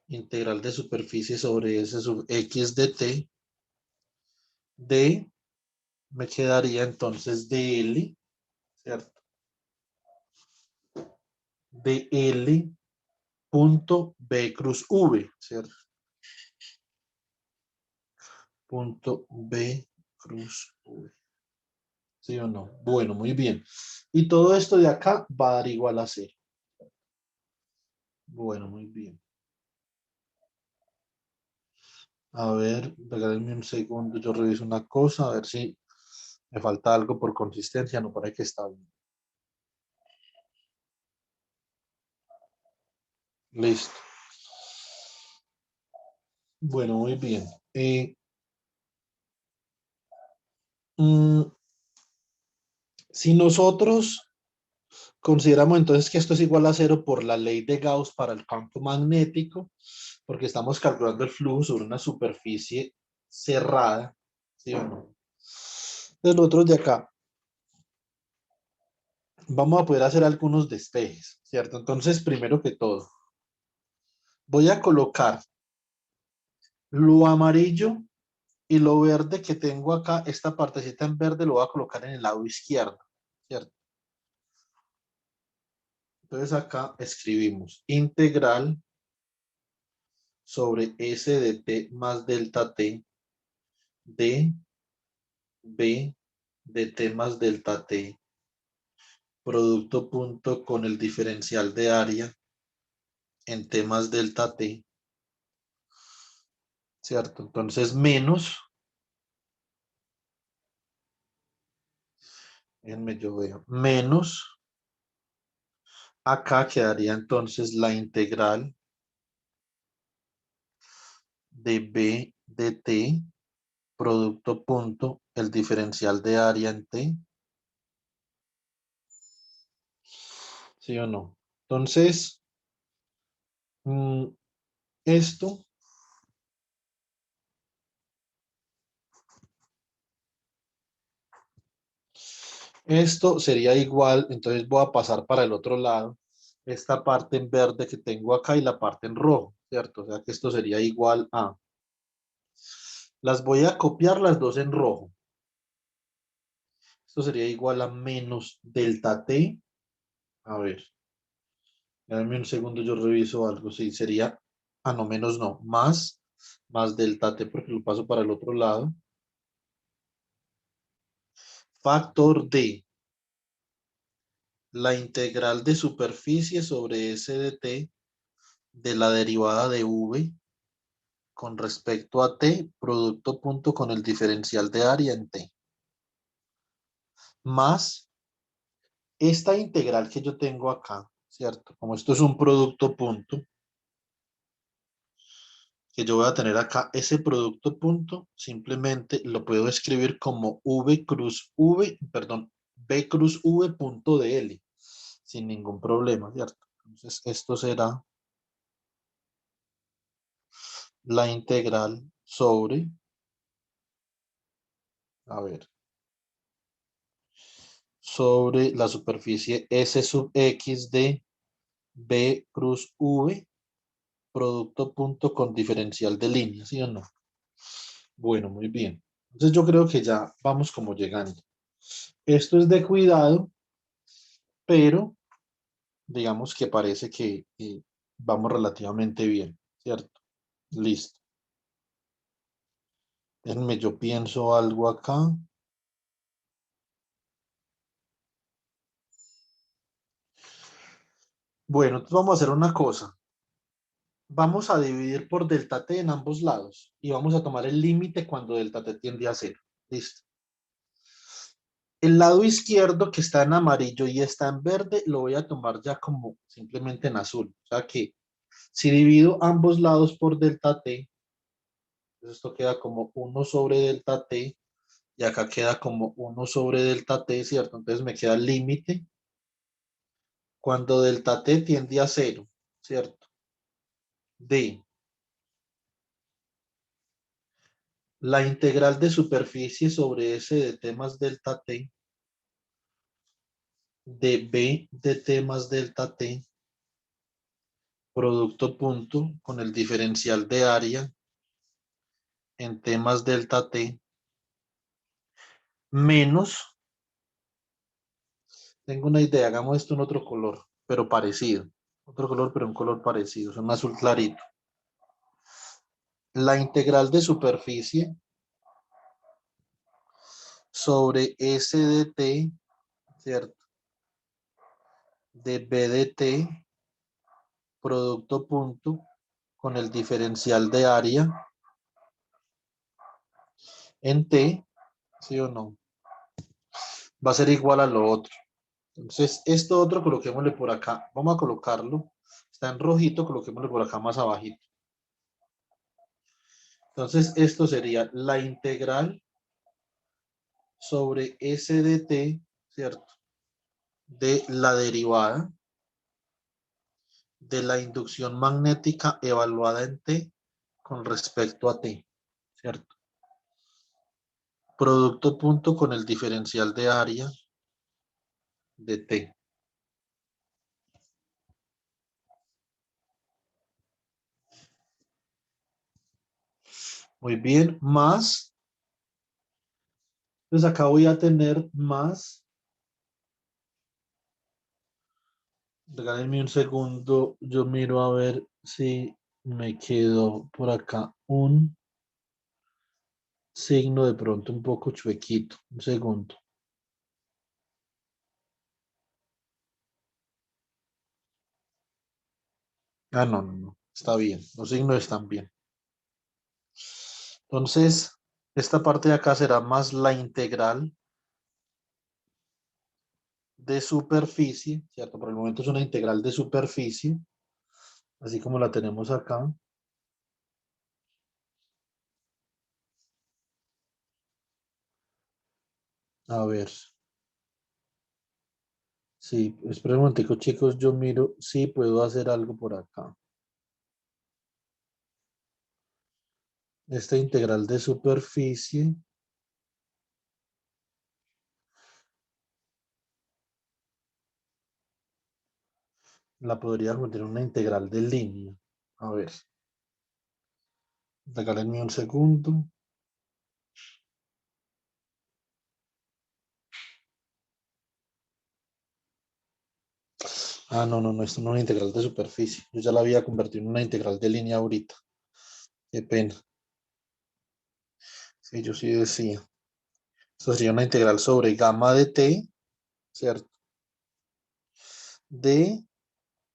integral de superficie sobre S sub X de t. D me quedaría entonces dl, ¿cierto? dl punto B cruz V, ¿cierto? Punto B cruz V. ¿Sí o no? Bueno, muy bien. Y todo esto de acá va a dar igual a 0. Bueno, muy bien. A ver, regálenme un segundo, yo reviso una cosa, a ver si me falta algo por consistencia, no parece que está bien. Listo. Bueno, muy bien. Mm, si nosotros consideramos entonces que esto es igual a 0 por la ley de Gauss para el campo magnético, porque estamos calculando el flujo sobre una superficie cerrada, ¿sí o no? Entonces nosotros de acá vamos a poder hacer algunos despejes, ¿cierto? Entonces, primero que todo, voy a colocar lo amarillo y lo verde que tengo acá, esta partecita en verde lo voy a colocar en el lado izquierdo, ¿cierto? Entonces acá escribimos integral sobre S de t más delta t de b de t más delta t, producto punto con el diferencial de área en t más delta t, ¿cierto? Entonces menos, déjenme yo veo, menos, acá quedaría entonces la integral de b de t, producto punto, el diferencial de área en t, ¿sí o no? Entonces, esto, esto sería igual, entonces voy a pasar para el otro lado, esta parte en verde que tengo acá y la parte en rojo, ¿cierto? O sea que esto sería igual a, las voy a copiar las dos en rojo, esto sería igual a menos delta t, a ver, dame un segundo, yo reviso algo, sí, sería, no, menos no, más delta t porque lo paso para el otro lado, factor de la integral de superficie sobre S de t de la derivada de v con respecto a t, producto punto con el diferencial de área en t, más esta integral que yo tengo acá, ¿cierto? Como esto es un producto punto, que yo voy a tener acá, ese producto punto, simplemente lo puedo escribir como v cruz v, perdón, b cruz v punto de L, sin ningún problema, ¿cierto? Entonces esto será la integral sobre, a ver, sobre la superficie S sub X de B cruz V, producto punto con diferencial de línea, ¿sí o no? Bueno, muy bien. Entonces yo creo que ya vamos como llegando. Esto es de cuidado, pero digamos que parece que vamos relativamente bien, ¿cierto? Listo. Déjenme, yo pienso algo acá. Bueno, entonces vamos a hacer una cosa. Vamos a dividir por delta t en ambos lados y vamos a tomar el límite cuando delta t tiende a 0. Listo. El lado izquierdo que está en amarillo y está en verde lo voy a tomar ya como simplemente en azul. O sea que si divido ambos lados por delta t, pues esto queda como 1 sobre delta t y acá queda como 1 sobre delta t, ¿cierto? Entonces me queda el límite cuando delta t tiende a 0, ¿cierto? De La integral de superficie sobre S de t más delta t de B de t más delta t, producto punto con el diferencial de área en t más delta t, menos, tengo una idea, hagamos esto en otro color, pero parecido. Otro color, pero un color parecido, es un azul clarito. La integral de superficie sobre S de t, ¿cierto? De B de t, producto punto con el diferencial de área en t, ¿sí o no? Va a ser igual a lo otro. Entonces, esto otro coloquémosle por acá. Vamos a colocarlo. Está en rojito, coloquémosle por acá más abajito. Entonces, esto sería la integral sobre S de t, ¿cierto? De la derivada de la inducción magnética evaluada en t con respecto a t, ¿cierto? Producto punto con el diferencial de área de t. Muy bien, más. Entonces acá voy a tener más. Regálenme un segundo. Yo miro a ver si me quedó por acá un signo de pronto un poco chuequito. Un segundo. Ah, no, no, no. Está bien. Los signos están bien. Entonces, esta parte de acá será más la integral de superficie, ¿cierto? Por el momento es una integral de superficie, así como la tenemos acá. A ver. Sí, espera un momentico, chicos. Yo miro si puedo hacer algo por acá. Esta integral de superficie la podría convertir en una integral de línea. A ver, regálenme un segundo. Ah, no, no, no, esto no es una integral de superficie. Yo ya la había convertido en una integral de línea ahorita. Qué pena. Sí, yo sí decía. Esto sería una integral sobre gamma de t, ¿cierto? De,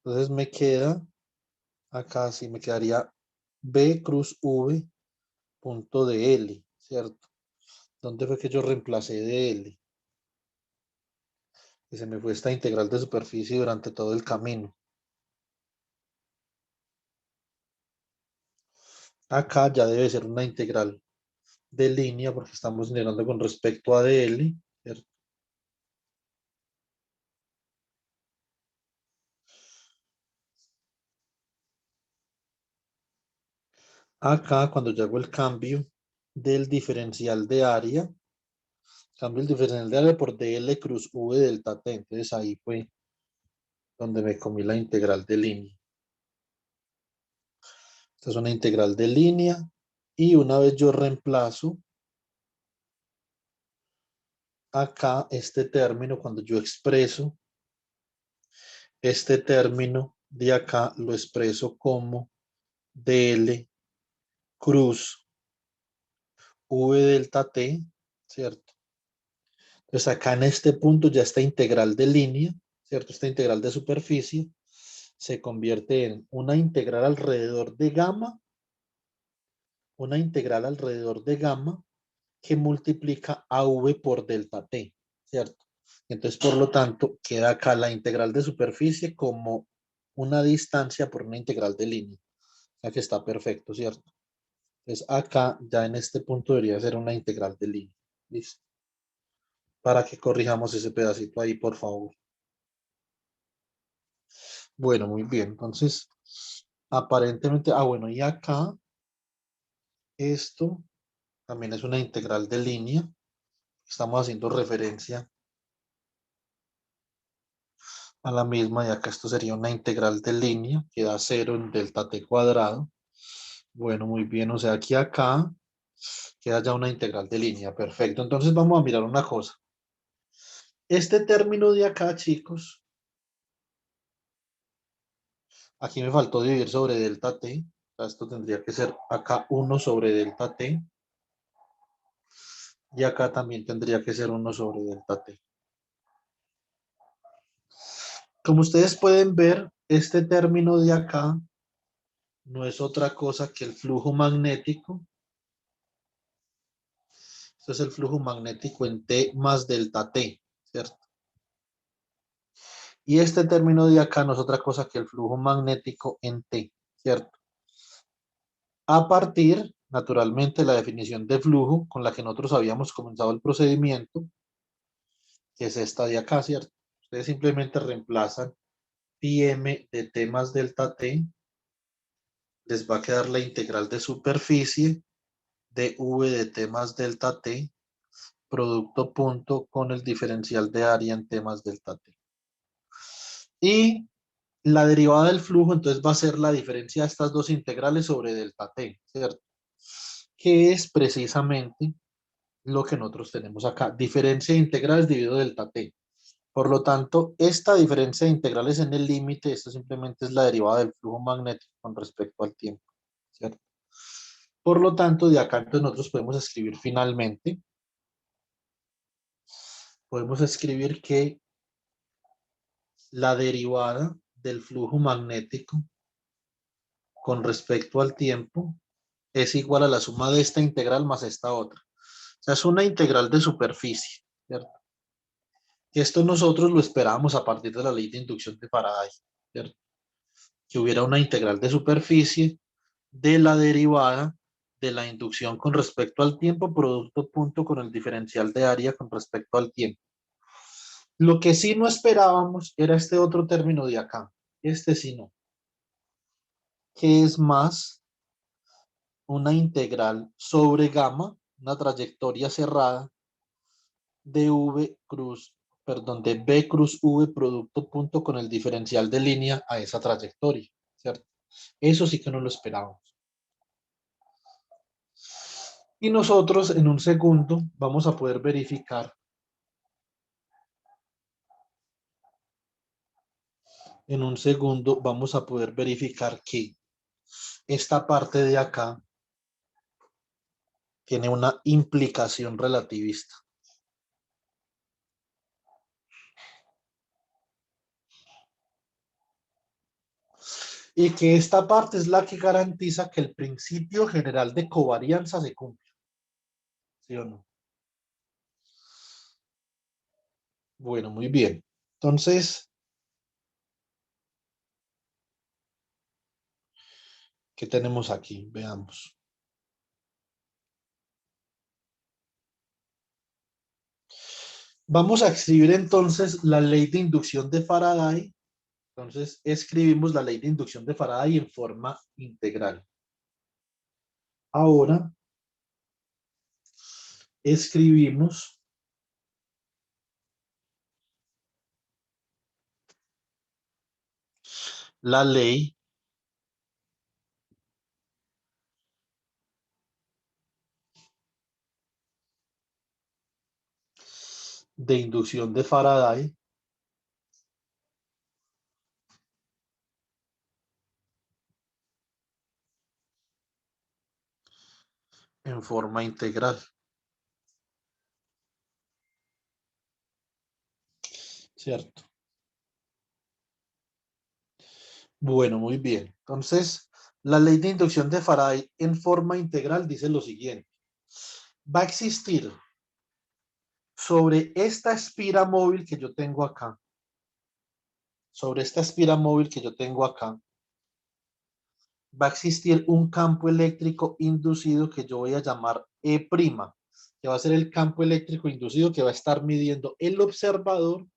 entonces me queda, acá sí me quedaría b cruz v punto de L, ¿cierto? ¿Dónde fue que yo reemplacé de L? Que se me fue esta integral de superficie durante todo el camino. Acá ya debe ser una integral de línea porque estamos integrando con respecto a dl, ¿cierto? Acá cuando yo hago el cambio del diferencial de área, cambio el diferencial de área por dl cruz v delta t, entonces ahí fue donde me comí la integral de línea. Esta es una integral de línea y una vez yo reemplazo acá este término, cuando yo expreso este término de acá, lo expreso como dl cruz v delta t, ¿cierto? Entonces acá en este punto ya esta integral de línea, ¿cierto? Esta integral de superficie se convierte en una integral alrededor de gamma, una integral alrededor de gamma que multiplica a v por delta t, ¿cierto? Entonces, por lo tanto, queda acá la integral de superficie como una distancia por una integral de línea. O sea que está perfecto, ¿cierto? Entonces, acá ya en este punto debería ser una integral de línea. ¿Listo? Para que corrijamos ese pedacito ahí, por favor. Bueno, muy bien. Entonces, aparentemente, bueno, y acá, esto también es una integral de línea. Estamos haciendo referencia a la misma, y acá esto sería una integral de línea que da 0 en delta t cuadrado. Bueno, muy bien, o sea, aquí acá queda ya una integral de línea, perfecto. Entonces vamos a mirar una cosa. Este término de acá, chicos, aquí me faltó dividir sobre delta t. O sea, esto tendría que ser acá 1 sobre delta t. Y acá también tendría que ser 1 sobre delta t. Como ustedes pueden ver, este término de acá no es otra cosa que el flujo magnético. Esto es el flujo magnético en T más delta T, ¿cierto? Y este término de acá no es otra cosa que el flujo magnético en T, ¿cierto? A partir, naturalmente, de la definición de flujo con la que nosotros habíamos comenzado el procedimiento, que es esta de acá, ¿cierto? Ustedes simplemente reemplazan πm de T más delta T, les va a quedar la integral de superficie de V de T más delta T, producto punto con el diferencial de área en T más delta T. Y la derivada del flujo, entonces, va a ser la diferencia de estas dos integrales sobre delta t, ¿cierto? Que es precisamente lo que nosotros tenemos acá. Diferencia de integrales dividido delta t. Por lo tanto, esta diferencia de integrales en el límite, esto simplemente es la derivada del flujo magnético con respecto al tiempo, ¿cierto? Por lo tanto, de acá entonces nosotros podemos escribir finalmente, podemos escribir que la derivada del flujo magnético con respecto al tiempo es igual a la suma de esta integral más esta otra. O sea, es una integral de superficie, ¿cierto? Y esto nosotros lo esperábamos a partir de la ley de inducción de Faraday, ¿cierto? Que hubiera una integral de superficie de la derivada de la inducción con respecto al tiempo, producto punto con el diferencial de área con respecto al tiempo. Lo que sí no esperábamos era este otro término de acá. Este sí no. Que es más una integral sobre gamma, una trayectoria cerrada de V cruz, perdón, de B cruz V producto punto con el diferencial de línea a esa trayectoria, ¿cierto? Eso sí que no lo esperábamos. Y nosotros en un segundo vamos a poder verificar que esta parte de acá tiene una implicación relativista. Y que esta parte es la que garantiza que el principio general de covarianza se cumpla. ¿Sí o no? Bueno, muy bien. Entonces, ¿qué tenemos aquí? Veamos. Vamos a escribir entonces la ley de inducción de Faraday. Entonces, escribimos la ley de inducción de Faraday en forma integral. Ahora, escribimos la ley de inducción de Faraday en forma integral. ¿Cierto? Bueno, muy bien. Entonces, la ley de inducción de Faraday en forma integral dice lo siguiente. Va a existir sobre esta espira móvil que yo tengo acá, va a existir un campo eléctrico inducido que yo voy a llamar E', que va a ser el campo eléctrico inducido que va a estar midiendo el observador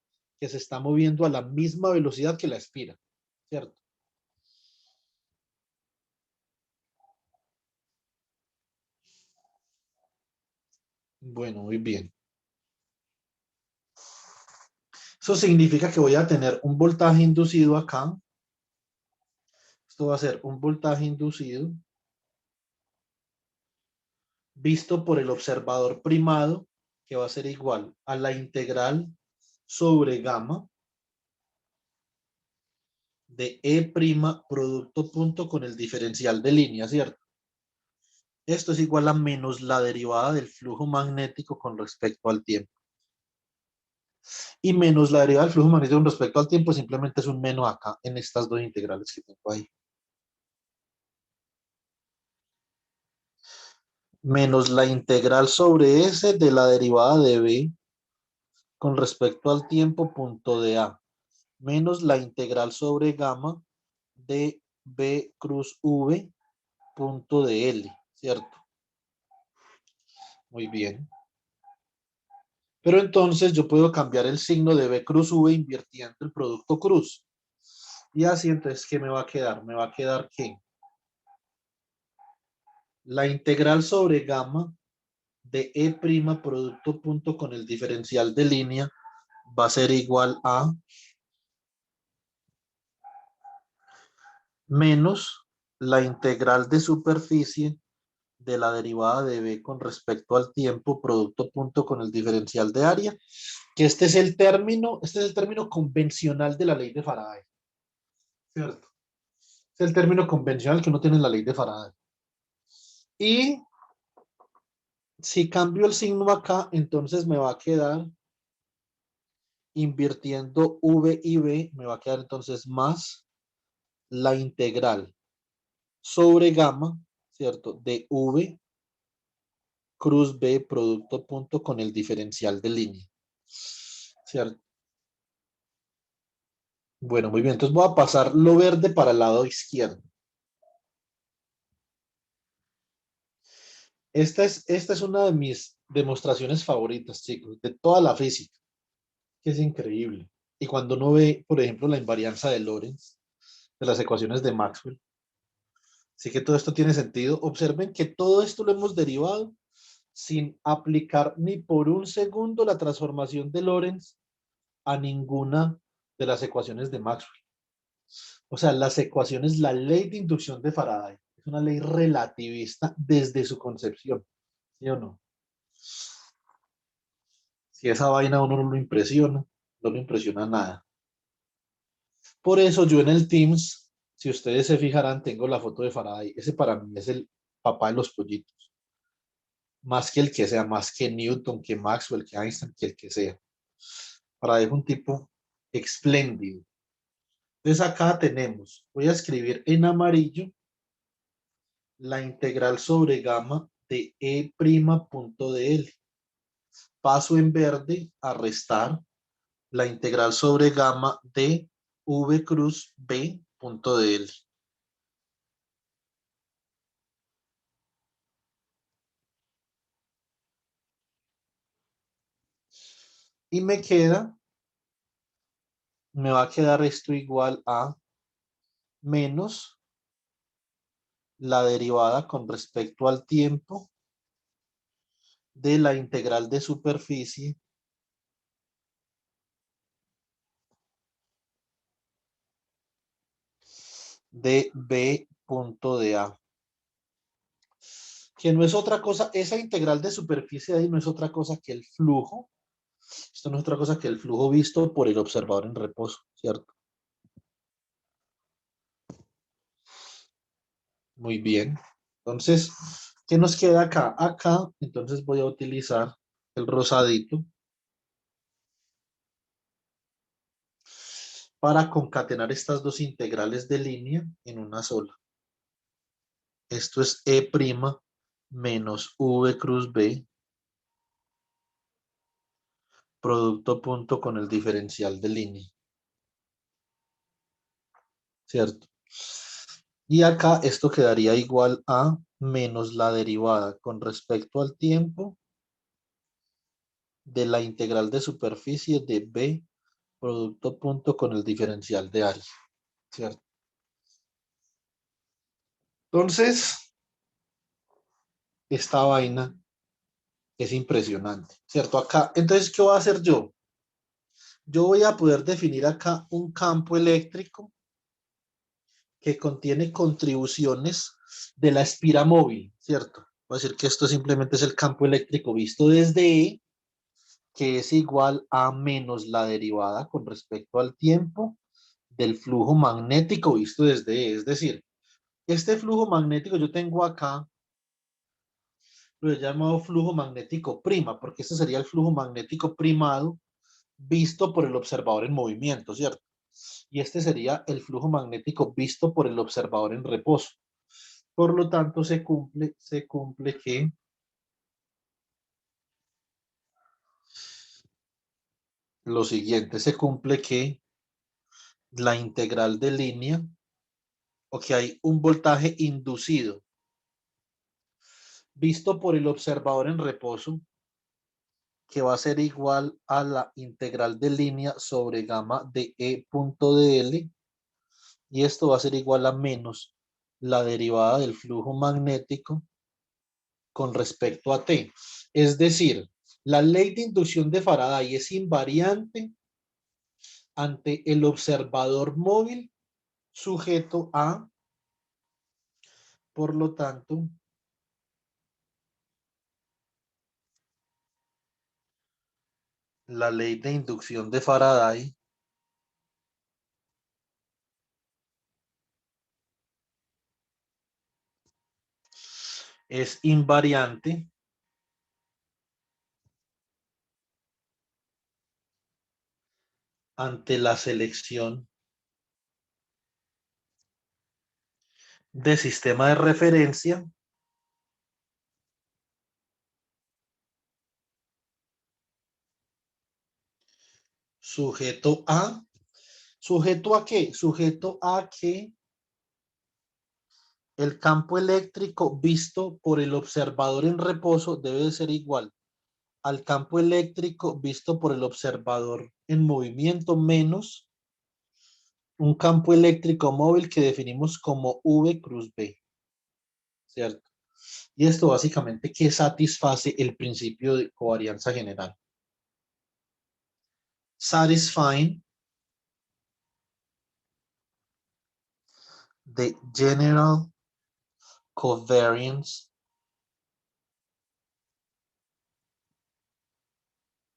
que se está moviendo a la misma velocidad que la espira, ¿cierto? Bueno, muy bien. Eso significa que voy a tener un voltaje inducido acá. Esto va a ser un voltaje inducido visto por el observador primado, que va a ser igual a la integral sobre gamma de E' producto punto con el diferencial de línea, ¿cierto? Esto es igual a menos la derivada del flujo magnético con respecto al tiempo. Y menos la derivada del flujo magnético con respecto al tiempo simplemente es un menos acá en estas dos integrales que tengo ahí. Menos la integral sobre S de la derivada de B con respecto al tiempo punto de A, menos la integral sobre gamma de B cruz V punto de L, ¿cierto? Muy bien. Pero entonces yo puedo cambiar el signo de B cruz V invirtiendo el producto cruz. Y así entonces, ¿qué me va a quedar? Me va a quedar que la integral sobre gamma de E' producto punto con el diferencial de línea va a ser igual a menos la integral de superficie de la derivada de B con respecto al tiempo producto punto con el diferencial de área, que este es el término convencional de la ley de Faraday, ¿cierto? Es el término convencional que uno tiene en la ley de Faraday. Y si cambio el signo acá, entonces me va a quedar invirtiendo V y B, me va a quedar entonces más la integral sobre gamma, ¿cierto? De V cruz B producto punto con el diferencial de línea, ¿cierto? Bueno, muy bien. Entonces voy a pasar lo verde para el lado izquierdo. Esta es una de mis demostraciones favoritas, chicos, de toda la física, que es increíble. Y cuando uno ve, por ejemplo, la invarianza de Lorentz, de las ecuaciones de Maxwell, sí que todo esto tiene sentido. Observen que todo esto lo hemos derivado sin aplicar ni por un segundo la transformación de Lorentz a ninguna de las ecuaciones de Maxwell. O sea, las ecuaciones, la ley de inducción de Faraday es una ley relativista desde su concepción, ¿sí o no? Si esa vaina a uno no lo impresiona nada. Por eso yo en el Teams, si ustedes se fijarán, tengo la foto de Faraday. Ese para mí es el papá de los pollitos. Más que el que sea, más que Newton, que Maxwell, que Einstein, que el que sea. Faraday es un tipo espléndido. Entonces acá tenemos, voy a escribir en amarillo la integral sobre gamma de E' punto de L. Paso en verde a restar la integral sobre gamma de V cruz B punto de L. Y me va a quedar esto igual a menos la derivada con respecto al tiempo de la integral de superficie de B punto de A. Que no es otra cosa, esa integral de superficie de ahí no es otra cosa que el flujo. Esto no es otra cosa que el flujo visto por el observador en reposo, ¿cierto? Muy bien. Entonces, ¿qué nos queda acá? Acá, entonces voy a utilizar el rosadito para concatenar estas dos integrales de línea en una sola. Esto es E' menos V cruz B, producto punto con el diferencial de línea, ¿cierto? Y acá esto quedaría igual a menos la derivada con respecto al tiempo de la integral de superficie de B producto punto con el diferencial de área, ¿cierto? Entonces, esta vaina Es impresionante, ¿cierto? Acá, entonces, ¿qué voy a hacer yo? Yo voy a poder definir acá un campo eléctrico que contiene contribuciones de la espira móvil, ¿cierto? Voy a decir que esto simplemente es el campo eléctrico visto desde E, que es igual a menos la derivada con respecto al tiempo del flujo magnético visto desde E. Es decir, este flujo magnético yo tengo acá, lo he llamado flujo magnético prima, porque este sería el flujo magnético primado visto por el observador en movimiento, ¿cierto? Y este sería el flujo magnético visto por el observador en reposo. Por lo tanto, se cumple que lo siguiente, se cumple que la integral de línea, o que hay un voltaje inducido visto por el observador en reposo, que va a ser igual a la integral de línea sobre gamma de E punto de L, y esto va a ser igual a menos la derivada del flujo magnético con respecto a T. Es decir, la ley de inducción de Faraday es invariante ante el observador móvil sujeto a, por lo tanto, la ley de inducción de Faraday es invariante ante la selección de sistema de referencia sujeto a, ¿sujeto a qué? Sujeto a que el campo eléctrico visto por el observador en reposo debe de ser igual al campo eléctrico visto por el observador en movimiento menos un campo eléctrico móvil que definimos como V cruz B, ¿cierto? Y esto básicamente que satisface el principio de covarianza general. Satisfying the general covariance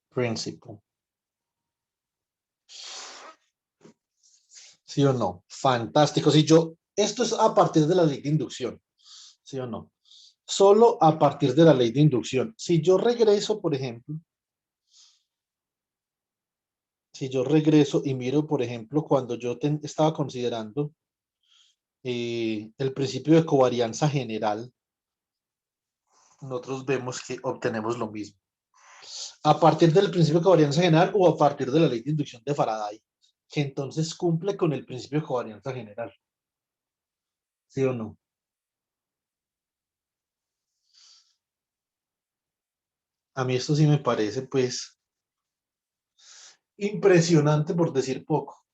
principle. ¿Sí o no? Fantástico. Si yo, esto es a partir de la ley de inducción, ¿sí o no? Solo a partir de la ley de inducción. Si yo regreso, por ejemplo, si yo regreso y miro, por ejemplo, cuando yo estaba considerando el principio de covarianza general, nosotros vemos que obtenemos lo mismo. A partir del principio de covarianza general o a partir de la ley de inducción de Faraday, que entonces cumple con el principio de covarianza general. ¿Sí o no? A mí esto sí me parece, pues, impresionante por decir poco.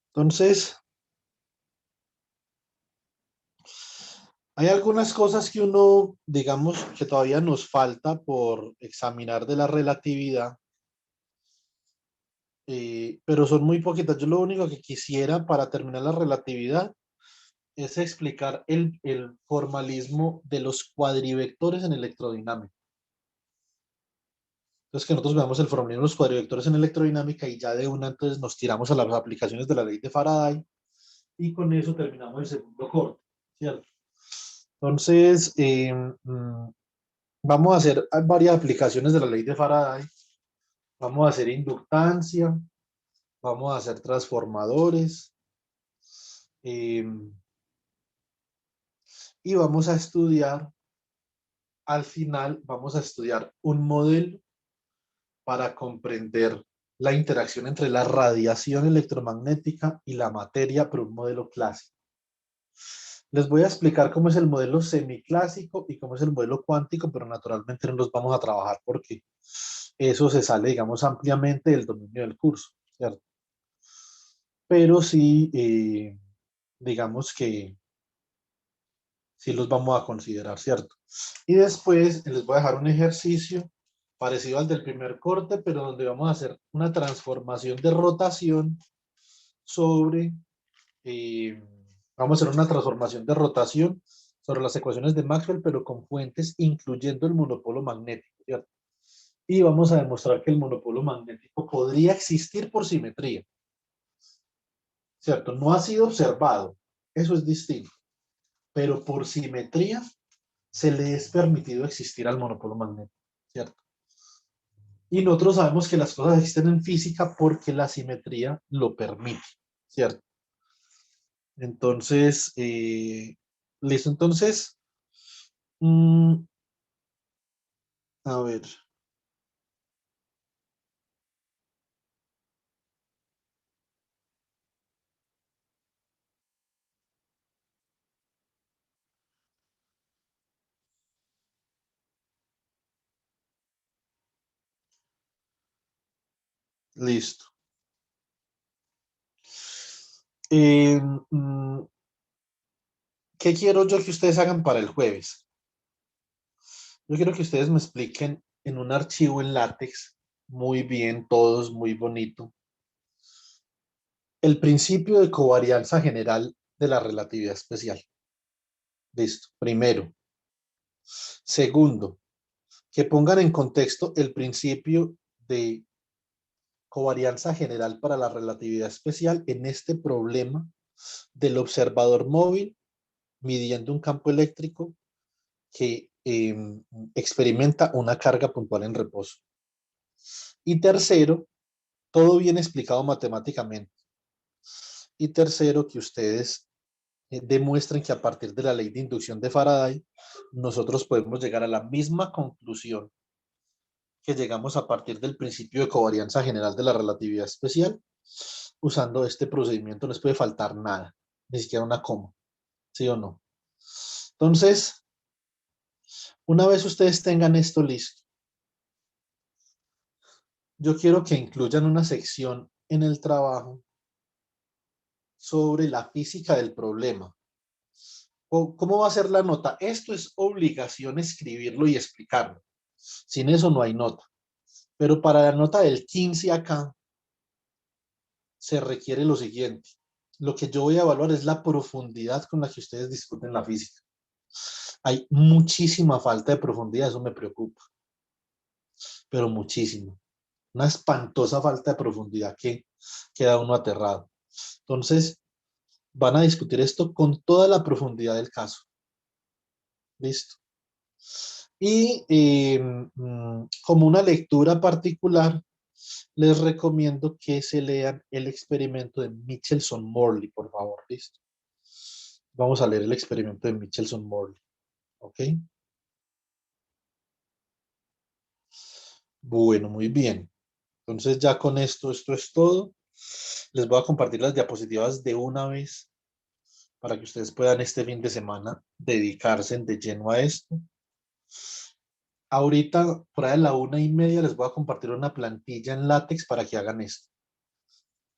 Entonces, hay algunas cosas que uno, digamos, que todavía nos falta por examinar de la relatividad, pero son muy poquitas. Yo lo único que quisiera para terminar la relatividad es explicar el formalismo de los cuadrivectores en electrodinámica. Entonces, que nosotros veamos el formalismo de los cuadrivectores en electrodinámica y ya de una entonces nos tiramos a las aplicaciones de la ley de Faraday y con eso terminamos el segundo corte, ¿cierto? Entonces, vamos a hacer varias aplicaciones de la ley de Faraday. Vamos a hacer inductancia, vamos a hacer transformadores eh, y vamos a estudiar, al final, vamos a estudiar un modelo para comprender la interacción entre la radiación electromagnética y la materia, pero un modelo clásico. Les voy a explicar cómo es el modelo semiclásico y cómo es el modelo cuántico, pero naturalmente no los vamos a trabajar porque eso se sale, digamos, ampliamente del dominio del curso, ¿cierto? Pero sí, digamos que sí los vamos a considerar, ¿cierto? Y después les voy a dejar un ejercicio parecido al del primer corte, pero donde vamos a hacer una transformación de rotación sobre, eh, vamos a hacer una transformación de rotación sobre las ecuaciones de Maxwell, pero con fuentes incluyendo el monopolo magnético, ¿cierto? Y vamos a demostrar que el monopolo magnético podría existir por simetría, ¿cierto? No ha sido observado, eso es distinto, pero por simetría se le es permitido existir al monopolo magnético, ¿cierto? Y nosotros sabemos que las cosas existen en física porque la simetría lo permite, ¿cierto? Entonces, listo. Entonces, mm, a ver, listo. Eh, mm, ¿Qué quiero yo que ustedes hagan para el jueves? Yo quiero que ustedes me expliquen en un archivo en látex, muy bien, todos, muy bonito, el principio de covarianza general de la relatividad especial. Listo, primero. Segundo, que pongan en contexto el principio de covarianza general para la relatividad especial en este problema del observador móvil midiendo un campo eléctrico que experimenta una carga puntual en reposo. Y tercero, todo bien explicado matemáticamente. Y tercero, que ustedes demuestren que a partir de la ley de inducción de Faraday, nosotros podemos llegar a la misma conclusión que llegamos a partir del principio de covarianza general de la relatividad especial. Usando este procedimiento no les puede faltar nada, ni siquiera una coma, ¿sí o no? Entonces, una vez ustedes tengan esto listo, yo quiero que incluyan una sección en el trabajo sobre la física del problema. ¿Cómo va a ser la nota? Esto es obligación escribirlo y explicarlo. Sin eso no hay nota. Pero para la nota del 15 acá se requiere lo siguiente. Lo que yo voy a evaluar es la profundidad con la que ustedes discuten la física. Hay muchísima falta de profundidad, eso me preocupa, pero muchísimo. Una espantosa falta de profundidad que queda uno aterrado. Entonces, van a discutir esto con toda la profundidad del caso. ¿Listo? Y como una lectura particular, les recomiendo que se lean el experimento de Michelson-Morley, por favor. ¿Listo? Vamos a leer el experimento de Michelson-Morley. ¿Ok? Bueno, muy bien. Entonces ya con esto es todo. Les voy a compartir las diapositivas de una vez para que ustedes puedan este fin de semana dedicarse de lleno a esto. Ahorita, por ahí a la 1:30, les voy a compartir una plantilla en látex para que hagan esto.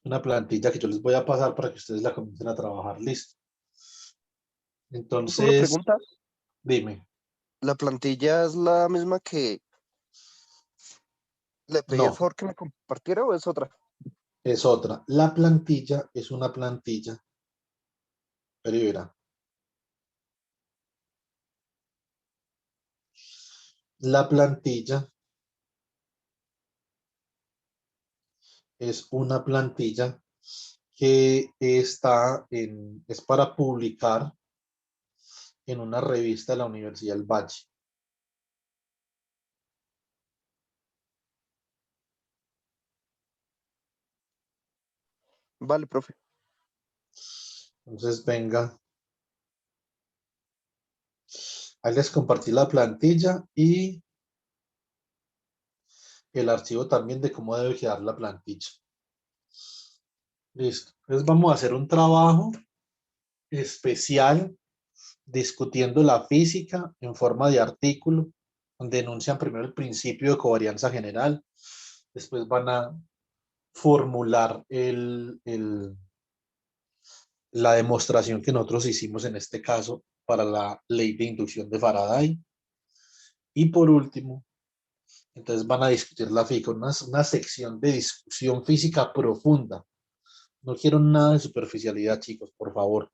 Una plantilla que yo les voy a pasar para que ustedes la comiencen a trabajar. Listo. Una Entonces, pregunta, dime. ¿la plantilla es la misma que le pedí el No, favor que me compartiera o es otra? es otra. La plantilla es una plantilla. Pero verá. La plantilla es una plantilla que es para publicar en una revista de la Universidad del Valle. Vale, profe. Entonces, venga, ahí les compartí la plantilla y el archivo también de cómo debe quedar la plantilla. Listo. Entonces vamos a hacer un trabajo especial discutiendo la física en forma de artículo, donde enuncian primero el principio de covarianza general, después van a formular la demostración que nosotros hicimos en este caso para la ley de inducción de Faraday. Y por último, entonces van a discutir la física, una sección de discusión física profunda. No quiero nada de superficialidad, chicos, por favor.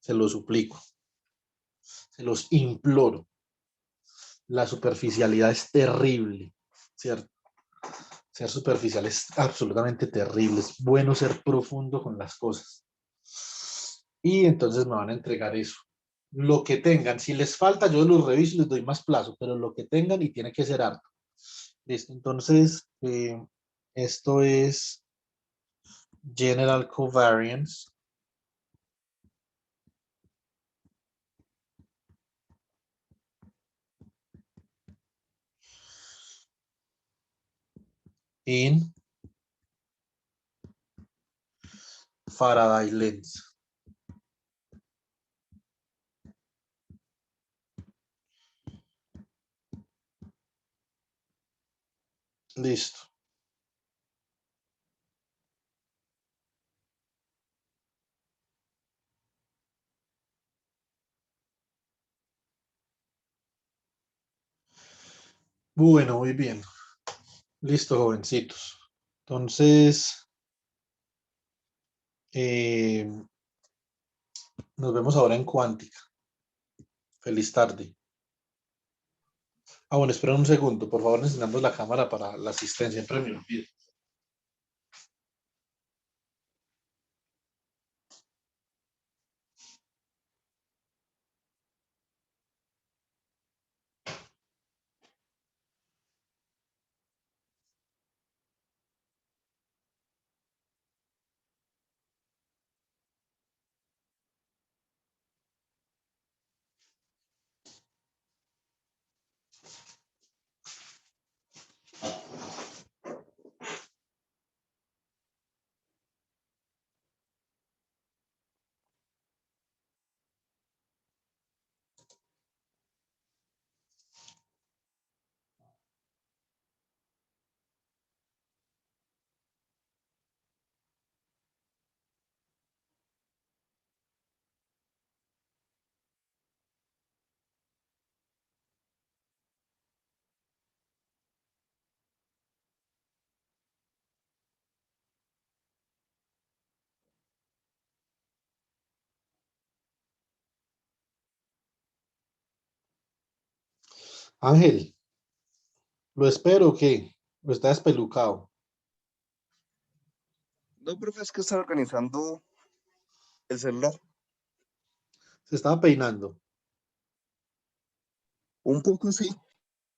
Se lo suplico. Se los imploro. La superficialidad es terrible, ¿cierto? Ser superficial es absolutamente terrible. Es bueno ser profundo con las cosas. Y entonces me van a entregar eso. Lo que tengan. Si les falta, yo los reviso y les doy más plazo, pero lo que tengan y tiene que ser harto. Listo. Entonces, esto es General Covariance. In Faraday lens. Listo. Bueno, muy bien. Listo, jovencitos. Entonces, nos vemos ahora en cuántica. Feliz tarde. Ah, bueno, esperen un segundo. Por favor, encendamos la cámara para la asistencia. Siempre me olvido. Ángel, ¿lo espero o qué? ¿O está despelucado? No, profe, es que estaba organizando el celular. Se estaba peinando. Un poco sí.